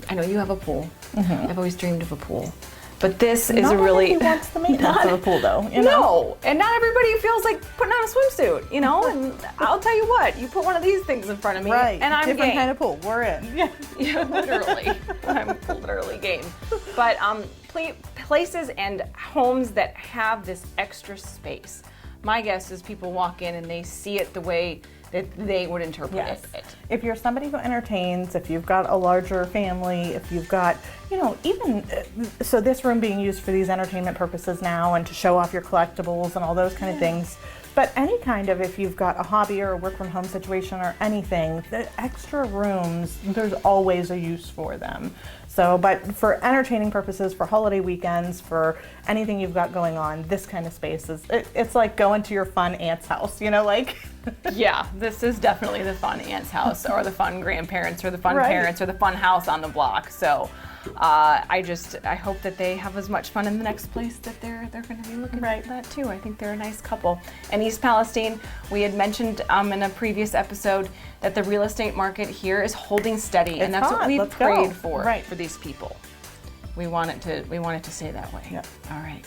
Speaker 6: I know you have a pool. I've always dreamed of a pool. But this is
Speaker 16: Not
Speaker 6: a really
Speaker 16: everybody wants the maintenance of a pool though. You know?
Speaker 6: No, and not everybody feels like putting on a swimsuit, you know? And I'll tell you what, you put one of these things in front of me,
Speaker 16: Right.
Speaker 6: and I'm
Speaker 16: different
Speaker 6: game.
Speaker 16: kind of pool. We're in. Yeah.
Speaker 6: Yeah, literally. I'm literally game. But places and homes that have this extra space. My guess is people walk in and they see it the way that they would interpret it.
Speaker 16: If you're somebody who entertains, if you've got a larger family, if you've got, you know, even, so this room being used for these entertainment purposes now and to show off your collectibles and all those kind of things. But any kind of, if you've got a hobby or a work from home situation or anything, the extra rooms, there's always a use for them. So, but for entertaining purposes, for holiday weekends, for anything you've got going on, this kind of space is, it's like going to your fun aunt's house, you know, like.
Speaker 6: Yeah, this is definitely the fun aunt's house or the fun grandparents or the fun parents or the fun house on the block. So I hope that they have as much fun in the next place that they're going to be looking at that too. I think they're a nice couple. And East Palestine, we had mentioned in a previous episode that the real estate market here is holding steady, and that's what we've prayed for these people. We want it to stay that way.
Speaker 16: Yeah.
Speaker 6: All right.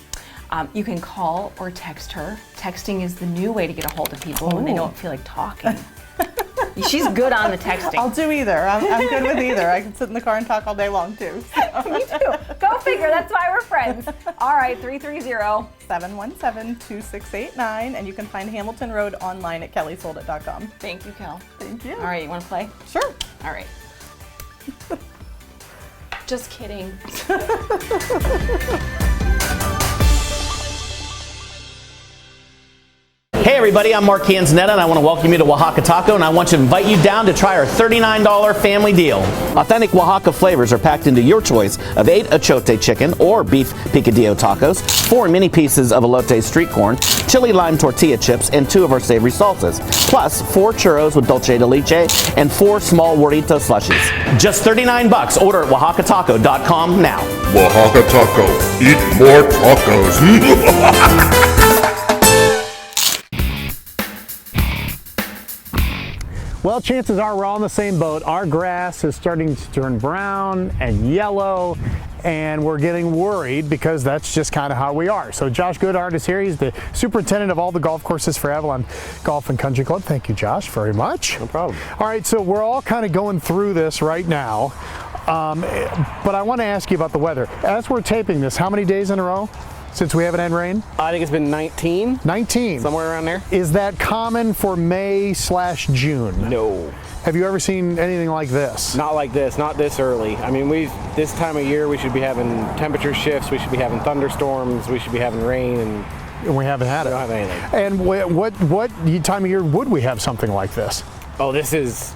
Speaker 6: You can call or text her. Texting is the new way to get a hold of people when they don't feel like talking. She's good on the texting.
Speaker 16: I'll do either. I'm good with either. I can sit in the car and talk all day long too. So.
Speaker 6: Me too. Go figure. That's why we're friends. All right,
Speaker 16: 330-717-2689, and you can find Hamilton Road online at kellysoldit.com.
Speaker 6: Thank you, Kel.
Speaker 16: Thank you.
Speaker 6: All right, you want to play?
Speaker 16: Sure.
Speaker 6: All right. Just kidding.
Speaker 9: Hey everybody, I'm Mark Canzonetta and I want to welcome you to Wahaka Taco, and I want to invite you down to try our $39 family deal. Authentic Oaxaca flavors are packed into your choice of 8 achote chicken or beef picadillo tacos, 4 mini pieces of elote street corn, chili lime tortilla chips, and 2 of our savory salsas, plus 4 churros with dulce de leche and 4 small Warrito slushies. Just $39. Order at WahakaTaco.com now.
Speaker 4: Wahaka Taco. Eat more tacos.
Speaker 2: Well, chances are we're all in the same boat. Our grass is starting to turn brown and yellow, and we're getting worried because that's just kind of how we are. So Josh Goodhart is here. He's the superintendent of all the golf courses for Avalon Golf and Country Club. Thank you, Josh, very much.
Speaker 17: No problem.
Speaker 2: All right, so we're all kind of going through this right now, but I want to ask you about the weather. As we're taping this, how many days in a row since we haven't had rain?
Speaker 17: I think it's been 19.
Speaker 2: 19?
Speaker 17: Somewhere around there.
Speaker 2: Is that common for May/June?
Speaker 17: No.
Speaker 2: Have you ever seen anything like this?
Speaker 17: Not like this, not this early. I mean, this time of year we should be having temperature shifts, we should be having thunderstorms, we should be having rain, and
Speaker 2: we haven't had it.
Speaker 17: We don't have anything.
Speaker 2: And what time of year would we have something like this?
Speaker 17: Oh, this is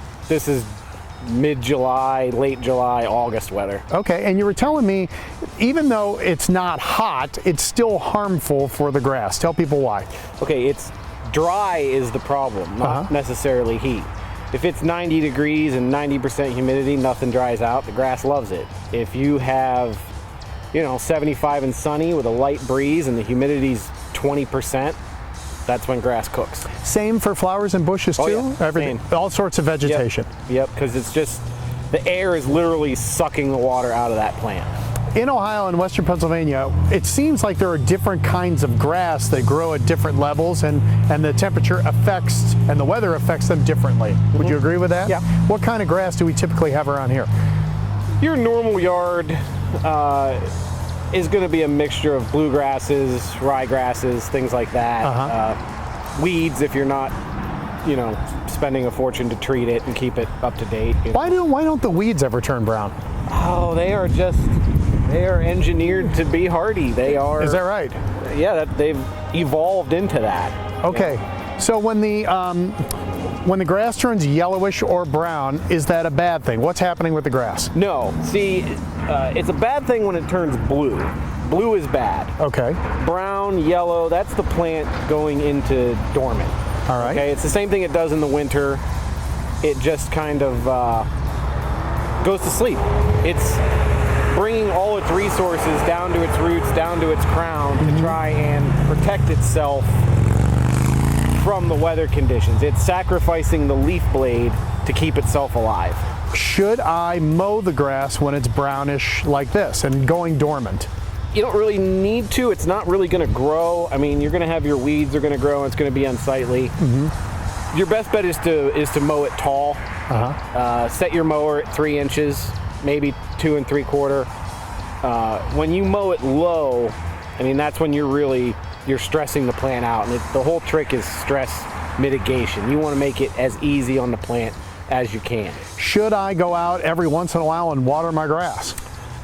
Speaker 17: mid-July, late July, August weather.
Speaker 2: Okay, and you were telling me, even though it's not hot, it's still harmful for the grass. Tell people why.
Speaker 17: Okay, it's dry is the problem, not necessarily heat. If it's 90 degrees and 90% humidity, nothing dries out. The grass loves it. If you have, 75 and sunny with a light breeze and the humidity's 20%, that's when grass cooks.
Speaker 2: Same for flowers and bushes too?
Speaker 17: Yeah,
Speaker 2: everything,
Speaker 17: same.
Speaker 2: all sorts of vegetation.
Speaker 17: Yep, because it's just, the air is literally sucking the water out of that plant.
Speaker 2: In Ohio and Western Pennsylvania, it seems like there are different kinds of grass that grow at different levels, and the temperature affects and the weather affects them differently. Would you agree with that?
Speaker 17: Yeah.
Speaker 2: What kind of grass do we typically have around here?
Speaker 17: Your normal yard is going to be a mixture of bluegrasses, ryegrasses, things like that. Weeds, if you're not, spending a fortune to treat it and keep it up to date.
Speaker 2: Why don't the weeds ever turn brown?
Speaker 17: Oh, they are engineered to be hardy. They are.
Speaker 2: Is that right?
Speaker 17: Yeah, they've evolved into that.
Speaker 2: Okay, so when the grass turns yellowish or brown, is that a bad thing? What's happening with the grass?
Speaker 17: No, see, it's a bad thing when it turns blue. Blue is bad.
Speaker 2: Okay.
Speaker 17: Brown, yellow, that's the plant going into dormant.
Speaker 2: All right.
Speaker 17: Okay, it's the same thing it does in the winter. It just kind of goes to sleep. It's bringing all its resources down to its roots, down to its crown to try and protect itself from the weather conditions. It's sacrificing the leaf blade to keep itself alive.
Speaker 2: Should I mow the grass when it's brownish like this and going dormant?
Speaker 17: You don't really need to. It's not really going to grow. I mean, you're going to have your weeds are going to grow, and it's going to be unsightly. Your best bet is to mow it tall. Set your mower at 3 inches, maybe 2 3/4. When you mow it low, I mean, that's when you're stressing the plant out, and the whole trick is stress mitigation. You want to make it as easy on the plant as you can.
Speaker 2: Should I go out every once in a while and water my grass?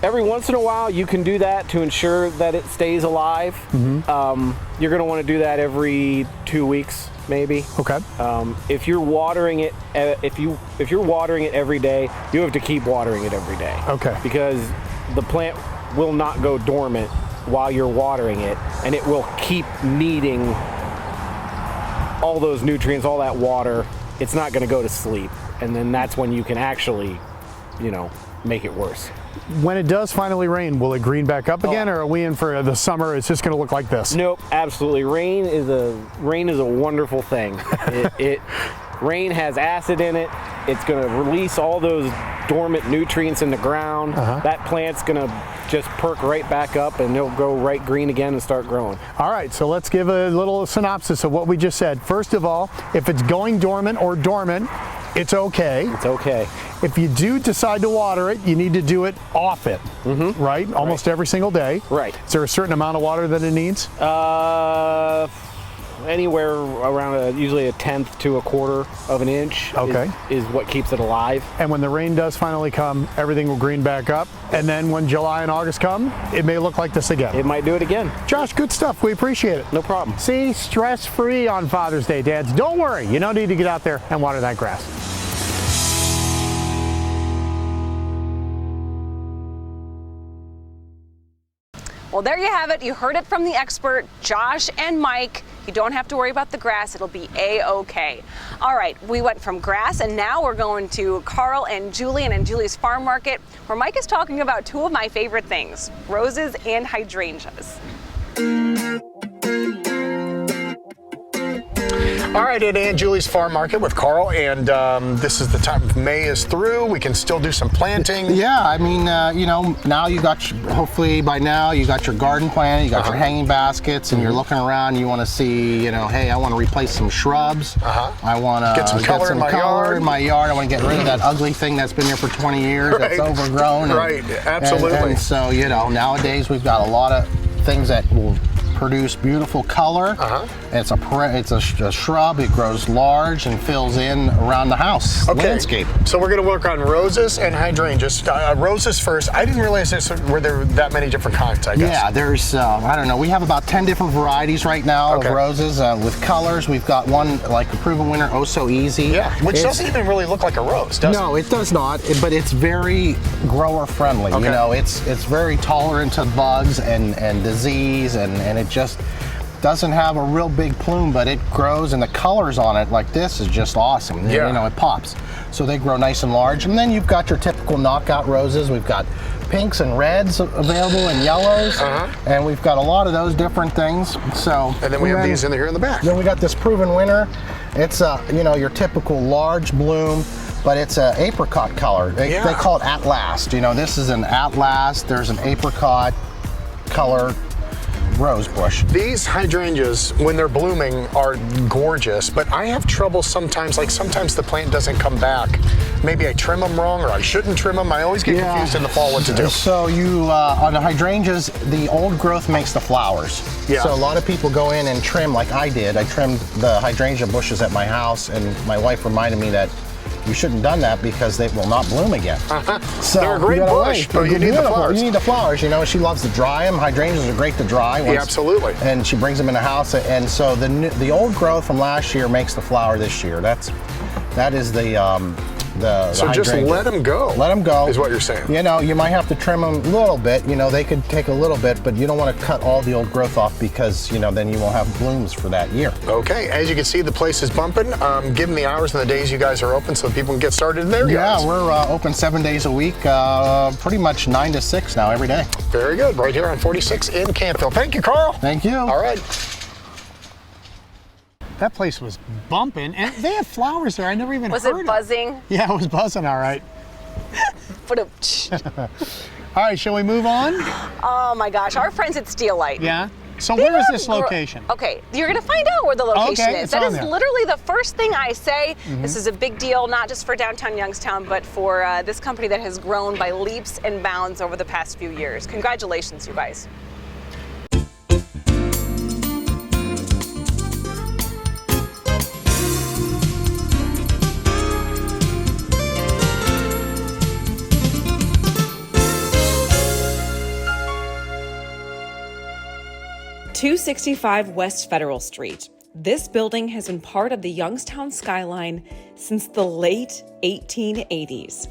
Speaker 17: Every once in a while, you can do that to ensure that it stays alive. You're going to want to do that every 2 weeks, maybe.
Speaker 2: Okay.
Speaker 17: If you're watering it, if you're watering it every day, you have to keep watering it every day.
Speaker 2: Okay.
Speaker 17: Because the plant will not go dormant while you're watering it, and it will keep needing all those nutrients, all that water. It's not going to go to sleep, and then that's when you can actually, make it worse.
Speaker 2: When it does finally rain, will it green back up again, or are we in for the summer? It's just going to look like this.
Speaker 17: Nope, absolutely. Rain is a wonderful thing. Rain has acid in it. It's going to release all those dormant nutrients in the ground. That plant's going to just perk right back up, and it'll go right green again and start growing.
Speaker 2: All right, so let's give a little synopsis of what we just said. First of all, if it's going dormant or dormant, it's okay.
Speaker 17: It's okay.
Speaker 2: If you do decide to water it, you need to do it often, right? Almost every single day.
Speaker 17: Right.
Speaker 2: Is there a certain amount of water that it needs?
Speaker 17: Anywhere around usually 1/10 to 1/4 of an inch is what keeps it alive.
Speaker 2: And when the rain does finally come, everything will green back up. And then when July and August come, it may look like this again.
Speaker 17: It might do it again.
Speaker 2: Josh, good stuff. We appreciate it.
Speaker 17: No problem.
Speaker 2: See, stress-free on Father's Day, dads. Don't worry. You don't need to get out there and water that grass.
Speaker 1: Well, there you have it. You heard it from the expert, Josh and Mike. You don't have to worry about the grass. It'll be A-okay. All right, we went from grass, and now we're going to Carl Angiuli and Angiuli's Farm Market, where Mike is talking about two of my favorite things, roses and hydrangeas.
Speaker 2: All right, at Angiuli's Farm Market with Carl, and this is the time of May is through. We can still do some planting.
Speaker 18: Yeah, I mean, now you got, hopefully by now you got your garden planted, you got your hanging baskets, and you're looking around, you want to see, hey, I want to replace some shrubs. I want to
Speaker 2: get some color in my yard.
Speaker 18: I want to get rid of that ugly thing that's been here for 20 years that's overgrown.
Speaker 2: Absolutely.
Speaker 18: And so, nowadays we've got a lot of things that will produce beautiful color. It's a shrub. It grows large and fills in around the house landscape.
Speaker 2: So we're going to work on roses and hydrangeas. Roses first. I didn't realize were there that many different kinds, I guess.
Speaker 18: Yeah, there's, I don't know, we have about 10 different varieties right now of roses with colors. We've got one like a Proven Winner, Oh So Easy.
Speaker 2: Yeah, which doesn't even really look like a rose, does it?
Speaker 18: No, it does not, but it's very grower friendly. It's very tolerant to bugs and disease, and it just doesn't have a real big plume, but it grows, and the colors on it like this is just awesome. It pops. So they grow nice and large. And then you've got your typical knockout roses. We've got pinks and reds available, and yellows, and we've got a lot of those different things. And
Speaker 2: then we have these here in the back.
Speaker 18: Then we got this Proven Winner. It's your typical large bloom, but it's an apricot color. They call it At Last. This is an At Last. There's an apricot color rose bush.
Speaker 2: These hydrangeas, when they're blooming, are gorgeous, but I have trouble sometimes the plant doesn't come back. Maybe I trim them wrong, or I shouldn't trim them. I always get confused in the fall what to do.
Speaker 18: So on the hydrangeas, the old growth makes the flowers. So a lot of people go in and trim like I did. I trimmed the hydrangea bushes at my house, and my wife reminded me that you shouldn't have done that because they will not bloom again. So
Speaker 2: they're a great bush, but you need the flowers.
Speaker 18: You need the flowers. She loves to dry them. Hydrangeas are great to dry.
Speaker 2: Absolutely.
Speaker 18: And she brings them in the house. And so the old growth from last year makes the flower this year. That is
Speaker 2: so just let them go.
Speaker 18: Let them go.
Speaker 2: Is what you're saying.
Speaker 18: You might have to trim them a little bit. They could take a little bit, but you don't want to cut all the old growth off because, then you won't have blooms for that year.
Speaker 2: Okay, as you can see, the place is bumping. Give them the hours and the days you guys are open so people can get started in their yards.
Speaker 18: Yeah, we're open 7 days a week, pretty much 9 to 6 now, every day.
Speaker 2: Very good, right here on 46 in Canfield. Thank you, Carl.
Speaker 18: Thank you.
Speaker 2: All right. That place was bumping, and they had flowers there. I never even heard of.
Speaker 1: Was it buzzing?
Speaker 2: Yeah, it was buzzing, all right.
Speaker 1: All
Speaker 2: right, shall we move on?
Speaker 1: Oh my gosh, our friends at Steelite.
Speaker 2: Yeah? So where is this location?
Speaker 1: Okay, you're gonna find out where the location is. That is literally the first thing I say. This is a big deal, not just for downtown Youngstown, but for this company that has grown by leaps and bounds over the past few years. Congratulations, you guys.
Speaker 19: .265 West Federal Street. This building has been part of the Youngstown skyline since the late 1880s.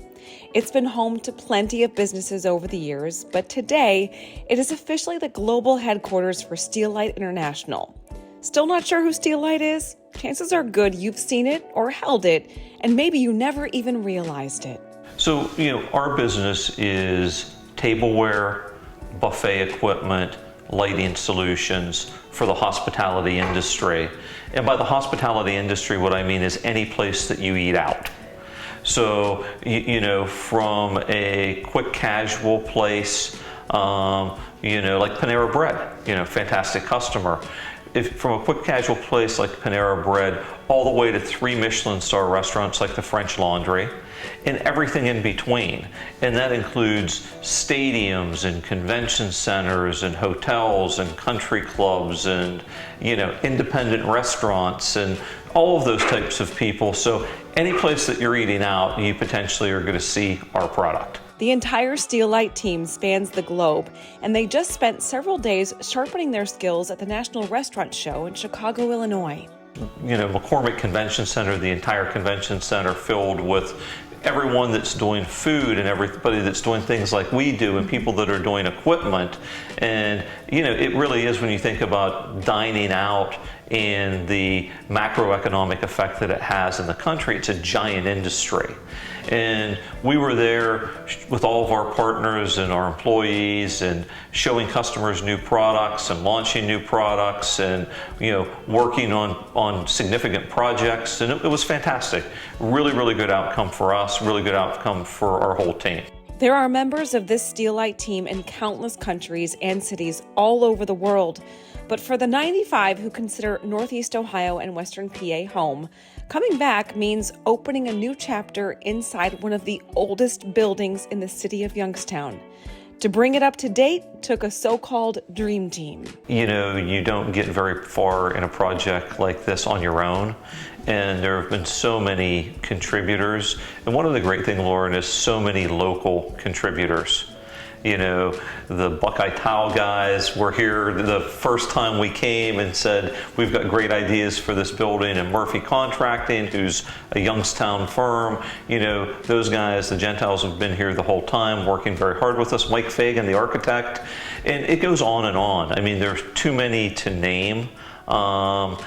Speaker 19: It's been home to plenty of businesses over the years, but today it is officially the global headquarters for Steelite International. Still not sure who Steelite is? Chances are good you've seen it or held it, and maybe you never even realized it.
Speaker 20: So, our business is tableware, buffet equipment, lighting solutions for the hospitality industry. And by the hospitality industry, what I mean is any place that you eat out. So, from a quick casual place, like Panera Bread, fantastic customer. From a quick casual place like Panera Bread, all the way to 3 Michelin star restaurants like the French Laundry, and everything in between. And that includes stadiums and convention centers and hotels and country clubs and, independent restaurants and all of those types of people. So any place that you're eating out, you potentially are going to see our product.
Speaker 19: The entire Steelite team spans the globe, and they just spent several days sharpening their skills at the National Restaurant Show in Chicago, Illinois.
Speaker 20: McCormick Convention Center, the entire convention center filled with everyone that's doing food and everybody that's doing things like we do and people that are doing equipment. And, it really is when you think about dining out and the macroeconomic effect that it has in the country. It's a giant industry. And we were there with all of our partners and our employees and showing customers new products and launching new products and working on significant projects. And it was fantastic. Really, really good outcome for us, really good outcome for our whole team.
Speaker 19: There are members of this Steelite team in countless countries and cities all over the world. But for the 95 who consider Northeast Ohio and Western PA home, coming back means opening a new chapter inside one of the oldest buildings in the city of Youngstown. To bring it up to date took a so-called dream team.
Speaker 20: You don't get very far in a project like this on your own. And there have been so many contributors. And one of the great things, Lauren, is so many local contributors. The Buckeye Towel guys were here the first time we came and said, we've got great ideas for this building. And Murphy Contracting, who's a Youngstown firm, those guys, the Gentiles, have been here the whole time, working very hard with us. Mike Fagan, the architect. And it goes on and on. I mean, there's too many to name. Donna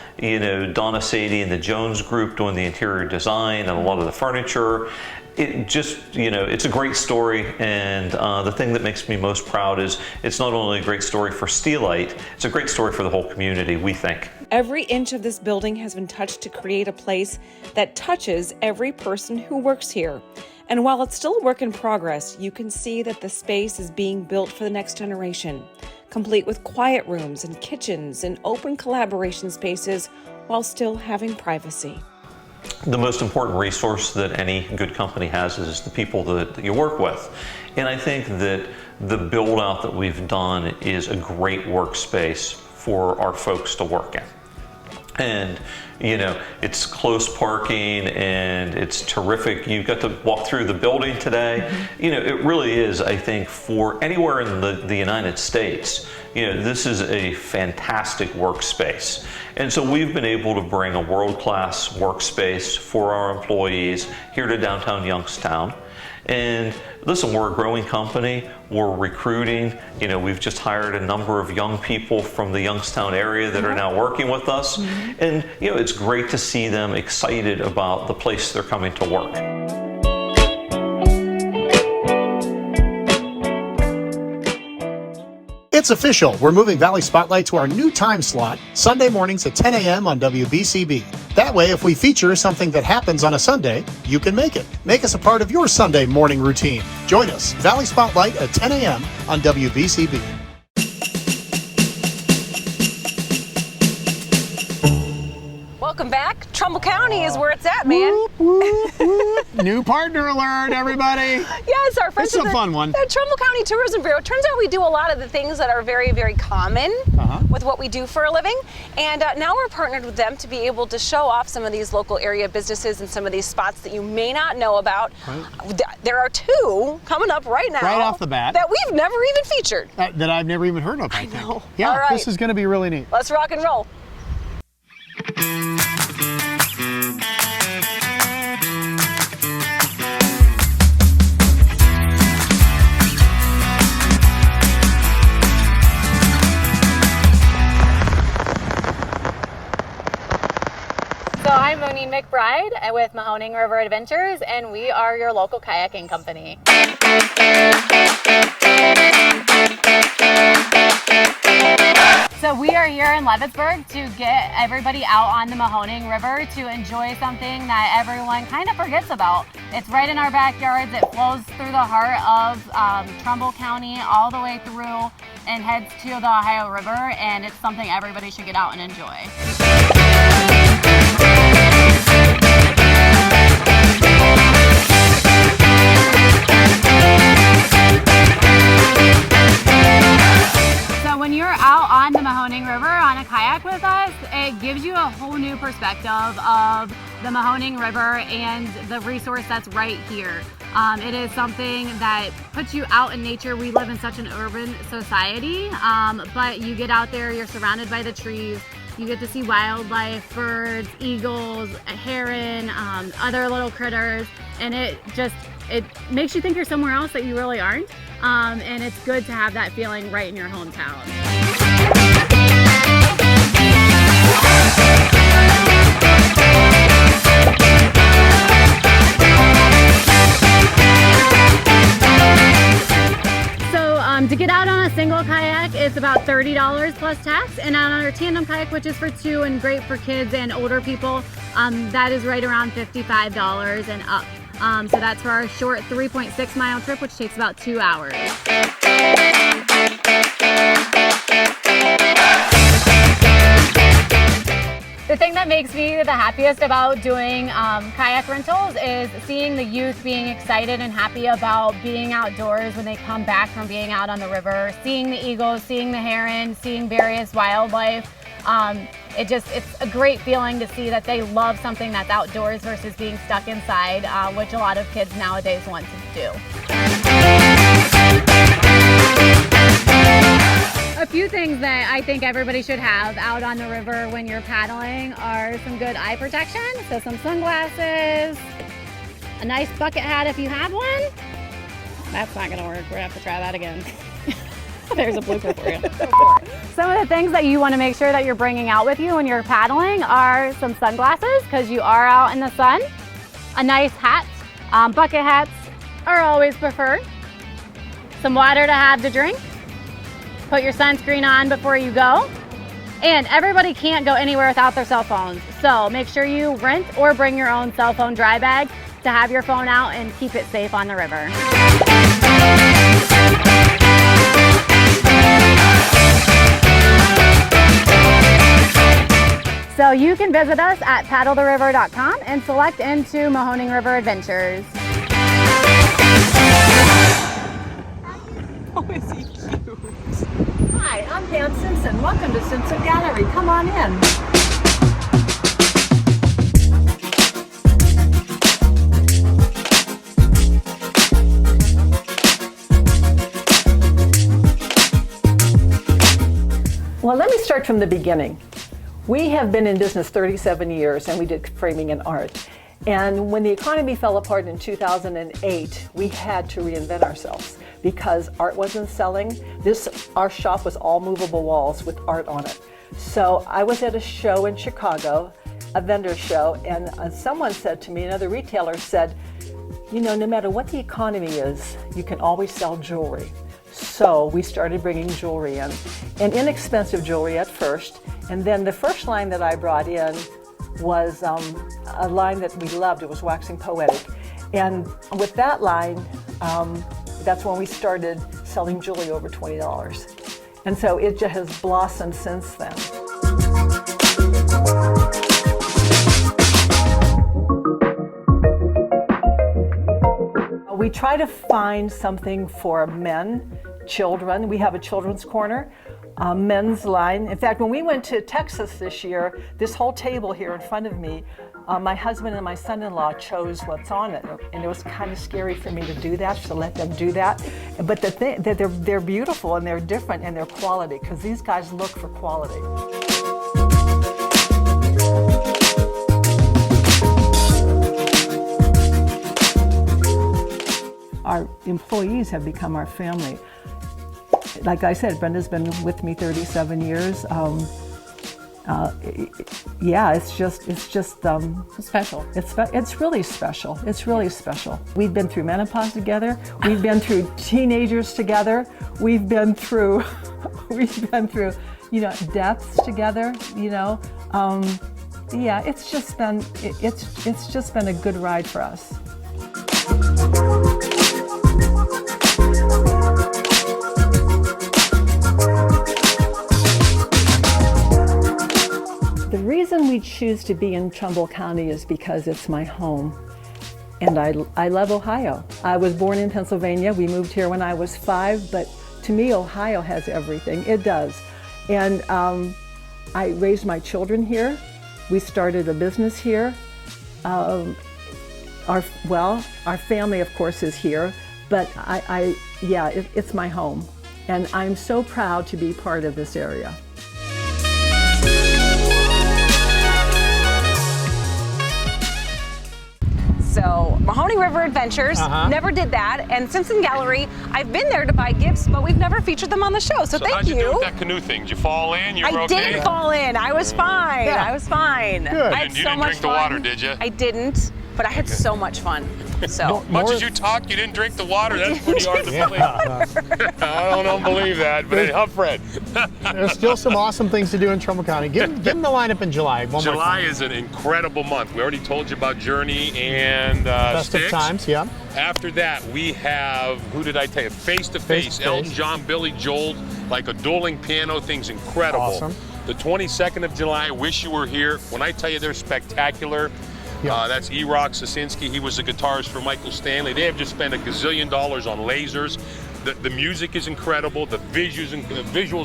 Speaker 20: Sadie and the Jones Group doing the interior design and a lot of the furniture. It just, it's a great story, and the thing that makes me most proud is it's not only a great story for Steelite, it's a great story for the whole community, we think.
Speaker 19: Every inch of this building has been touched to create a place that touches every person who works here. And while it's still a work in progress, you can see that the space is being built for the next generation, complete with quiet rooms and kitchens and open collaboration spaces while still having privacy.
Speaker 20: The most important resource that any good company has is the people that you work with. And I think that the build out that we've done is a great workspace for our folks to work in. And it's close parking and it's terrific. You got to walk through the building today. It really is, I think, for anywhere in the United States, this is a fantastic workspace. And so we've been able to bring a world-class workspace for our employees here to downtown Youngstown. And listen, we're a growing company. We're recruiting. We've just hired a number of young people from the Youngstown area that are now working with us. And, it's great to see them excited about the place they're coming to work.
Speaker 2: It's official. We're moving Valley Spotlight to our new time slot, Sunday mornings at 10 a.m. on WBCB. That way, if we feature something that happens on a Sunday, you can make it. Make us a part of your Sunday morning routine. Join us, Valley Spotlight at 10 a.m. on WBCB.
Speaker 1: Welcome back. Trumbull County is where it's at, man.
Speaker 2: New partner alert, everybody.
Speaker 1: Yes, our friends.
Speaker 2: It's a fun one.
Speaker 1: The Trumbull County Tourism Bureau. Turns out we do a lot of the things that are very, very common with what we do for a living. And now we're partnered with them to be able to show off some of these local area businesses and some of these spots that you may not know about. Right. There are two coming up right now.
Speaker 2: Right off the bat.
Speaker 1: That we've never even featured.
Speaker 2: That I've never even heard of, I think.
Speaker 1: know.
Speaker 2: Yeah,
Speaker 1: all right.
Speaker 2: This is going to be really neat.
Speaker 1: Let's rock and roll.
Speaker 21: So I'm Monique McBride with Mahoning River Adventures, and we are your local kayaking company. So we are here in Leavittsburg to get everybody out on the Mahoning River to enjoy something that everyone kind of forgets about. It's right in our backyards. It flows through the heart of Trumbull County all the way through and heads to the Ohio River, and it's something everybody should get out and enjoy. So when you're out on the Mahoning River on a kayak with us, it gives you a whole new perspective of the Mahoning River and the resource that's right here. It is something that puts you out in nature. We live in such an urban society, but you get out there, you're surrounded by the trees. You get to see wildlife, birds, eagles, a heron, other little critters, and it makes you think you're somewhere else that you really aren't. And it's good to have that feeling right in your hometown. about $30 plus tax, and on our tandem kayak, which is for 2 and great for kids and older people, that is right around $55 and up. So that's for our short 3.6 mile trip, which takes about 2 hours. The thing that makes me the happiest about doing kayak rentals is seeing the youth being excited and happy about being outdoors when they come back from being out on the river, seeing the eagles, seeing the heron, seeing various wildlife. It's a great feeling to see that they love something that's outdoors versus being stuck inside, which a lot of kids nowadays want to do. A few things that I think everybody should have out on the river when you're paddling are some good eye protection, so some sunglasses, a nice bucket hat if you have one. That's not gonna work, we're gonna have to try that again. There's a blooper for you. Some of the things that you want to make sure that you're bringing out with you when you're paddling are some sunglasses, because you are out in the sun, a nice hat, bucket hats are always preferred, some water to have to drink, put your sunscreen on before you go, and everybody can't go anywhere without their cell phones, so make sure you rent or bring your own cell phone dry bag to have your phone out and keep it safe on the river. So you can visit us at paddletheriver.com and select into Mahoning River Adventures.
Speaker 3: Oh, is he cute? Hi, I'm Pam Simpson. Welcome to Simpson Gallery. Come on in. Well, let me start from the beginning. We have been in business 37 years and we did framing and art. And when the economy fell apart in 2008, we had to reinvent ourselves because art wasn't selling. Our shop was all movable walls with art on it. So I was at a show in Chicago, a vendor show, and someone said to me, another retailer said, you know, no matter what the economy is, you can always sell jewelry. So we started bringing jewelry in, and inexpensive jewelry at first. And then the first line that I brought in was a line that we loved. It was Waxing Poetic. And with that line, that's when we started selling jewelry over $20. And so it just has blossomed since then. We try to find something for men, children. We have a children's corner, men's line. In fact, when we went to Texas this year, this whole table here in front of me, my husband and my son-in-law chose what's on it, and it was kind of scary for me to do that, to let them do that. But the thing that they're beautiful and they're different and they're quality, because these guys look for quality. Our employees have become our family. Like I said, Brenda's been with me 37 years. Yeah, it's just special. It's really special. It's really special. We've been through menopause together. We've been through teenagers together. We've been through, deaths together. Yeah, it's just been a good ride for us. The reason we choose to be in Trumbull County is because it's my home, and I love Ohio. I was born in Pennsylvania. We moved here when I was 5, but to me, Ohio has everything. It does. And I raised my children here. We started a business here. Our family, of course, is here, but it's my home, and I'm so proud to be part of this area.
Speaker 1: So Mahoning River Adventures, never did that. And Simpson Gallery, I've been there to buy gifts, but we've never featured them on the show. So thank
Speaker 22: how'd you
Speaker 1: you.
Speaker 22: do with that canoe thing? Did you fall in? You were okay?
Speaker 1: I didn't fall in. I was fine.
Speaker 22: Yeah.
Speaker 1: I was fine.
Speaker 22: Good.
Speaker 1: I had
Speaker 22: You
Speaker 1: so
Speaker 22: didn't
Speaker 1: much
Speaker 22: drink the
Speaker 1: fun.
Speaker 22: water, did you?
Speaker 1: I didn't, but I had so much fun. So
Speaker 22: Much as you talk, you didn't drink the water. That's pretty hard to believe. I don't believe that, but hey, Fred.
Speaker 2: There's still some awesome things to do in Trumbull County. Give them the lineup in July.
Speaker 22: July is an incredible month. We already told you about Journey and
Speaker 2: Best of
Speaker 22: Styx.
Speaker 2: Times, yeah.
Speaker 22: After that, we have, who did I tell you? Face to Face, Elton John, Billy Joel, like a dueling piano thing's incredible.
Speaker 2: Awesome.
Speaker 22: The 22nd of July, Wish You Were Here. When I tell you they're spectacular, that's E-Rock Sosinski. He was the guitarist for Michael Stanley. They have just spent $1 gazillion on lasers. The music is incredible. The visuals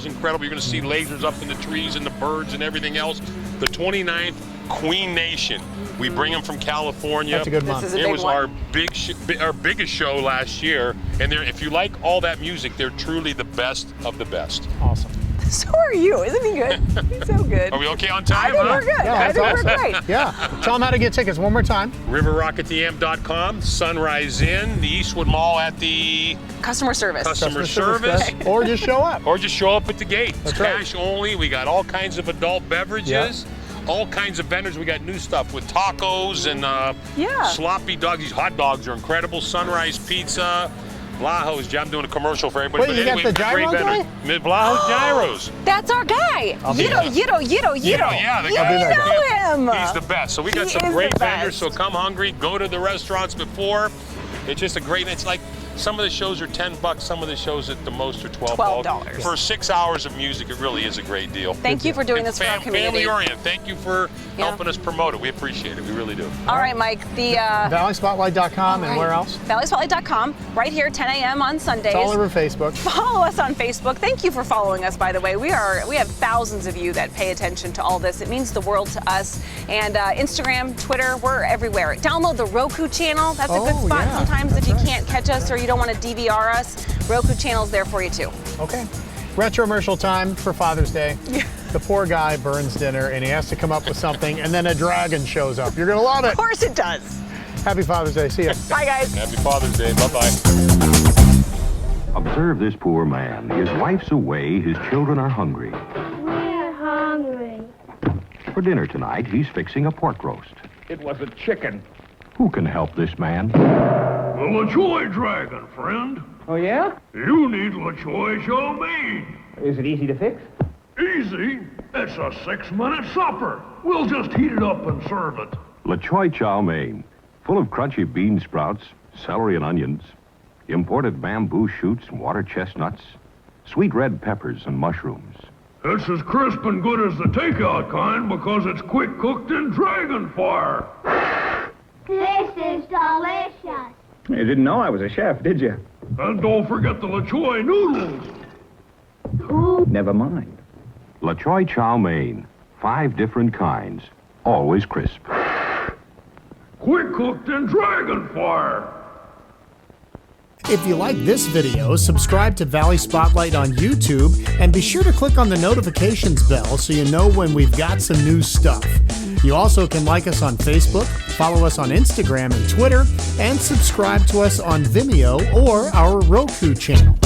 Speaker 22: incredible. You're going to see lasers up in the trees and the birds and everything else. The 29th, Queen Nation. We bring them from California.
Speaker 2: That's a good month.
Speaker 22: This is a big one. Our biggest show last year. And if you like all that music, they're truly the best of the best.
Speaker 2: Awesome.
Speaker 1: So are you. Isn't he good? He's so good.
Speaker 22: Are we okay on time?
Speaker 1: I think we're good.
Speaker 2: Yeah,
Speaker 1: I think
Speaker 2: awesome.
Speaker 1: we're great.
Speaker 2: Yeah. Tell them how to get tickets one more time.
Speaker 22: RiverRocketTM.com, Sunrise Inn, the Eastwood Mall at the
Speaker 1: Customer service.
Speaker 22: Customer service.
Speaker 2: Or just show up.
Speaker 22: Or just show up at the gate. It's
Speaker 2: That's right.
Speaker 22: cash only. We got all kinds of adult beverages. All kinds of vendors. We got new stuff with tacos and sloppy dogs. These hot dogs are incredible. Sunrise Pizza. Vlaho's. I'm doing a commercial for everybody.
Speaker 2: Wait, you got the gyro guy?
Speaker 22: Vlaho's Gyros.
Speaker 1: That's our guy. Yiddo.
Speaker 22: Yeah, the guy.
Speaker 1: You know him.
Speaker 22: He's the best. So we got some great vendors. So come hungry. Go to the restaurants before. It's just a great. It's like some of the shows are $10. Some of the shows at the most are $12. For 6 hours of music, it really is a great deal.
Speaker 1: Thank you for doing this for our community.
Speaker 22: Family oriented. Thank you for helping us promote it. We appreciate it. We really do.
Speaker 1: All right, Mike. The
Speaker 2: ValleySpotlight.com and where else?
Speaker 1: ValleySpotlight.com. Right here, 10 a.m. on Sundays.
Speaker 2: It's all over Facebook.
Speaker 1: Follow us on Facebook. Thank you for following us, by the way. We have thousands of you that pay attention to all this. It means the world to us. And Instagram, Twitter, we're everywhere. Download the Roku channel. That's a good spot sometimes if you can't catch us or you don't want to DVR us. Roku channel's there for you too.
Speaker 2: Okay. Retromercial time for Father's Day. The poor guy burns dinner and he has to come up with something and then a dragon shows up. You're going to love it.
Speaker 1: Of course it does.
Speaker 2: Happy Father's Day. See ya.
Speaker 1: Bye, guys.
Speaker 22: Happy Father's Day. Bye-bye.
Speaker 5: Observe this poor man. His wife's away. His children are hungry.
Speaker 7: We're hungry.
Speaker 5: For dinner tonight, he's fixing a pork roast.
Speaker 23: It was a chicken.
Speaker 5: Who can help this man?
Speaker 23: The LaChoy Dragon, friend.
Speaker 24: Oh, yeah?
Speaker 23: You need LaChoy chow mein.
Speaker 24: Is it easy to fix?
Speaker 23: Easy? It's a 6-minute supper. We'll just heat it up and serve it.
Speaker 5: LaChoy chow mein, full of crunchy bean sprouts, celery and onions, imported bamboo shoots and water chestnuts, sweet red peppers and mushrooms.
Speaker 23: It's as crisp and good as the takeout kind because it's quick cooked in dragon fire.
Speaker 7: This is delicious.
Speaker 24: You didn't know I was a chef, did you?
Speaker 23: And don't forget the LaChoy noodles.
Speaker 24: Never mind.
Speaker 5: LaChoy chow mein, 5 different kinds, always crisp.
Speaker 23: Quick cooked in dragon fire.
Speaker 2: If you like this video, subscribe to Valley Spotlight on YouTube and be sure to click on the notifications bell so you know when we've got some new stuff. You also can like us on Facebook, follow us on Instagram and Twitter, and subscribe to us on Vimeo or our Roku channel.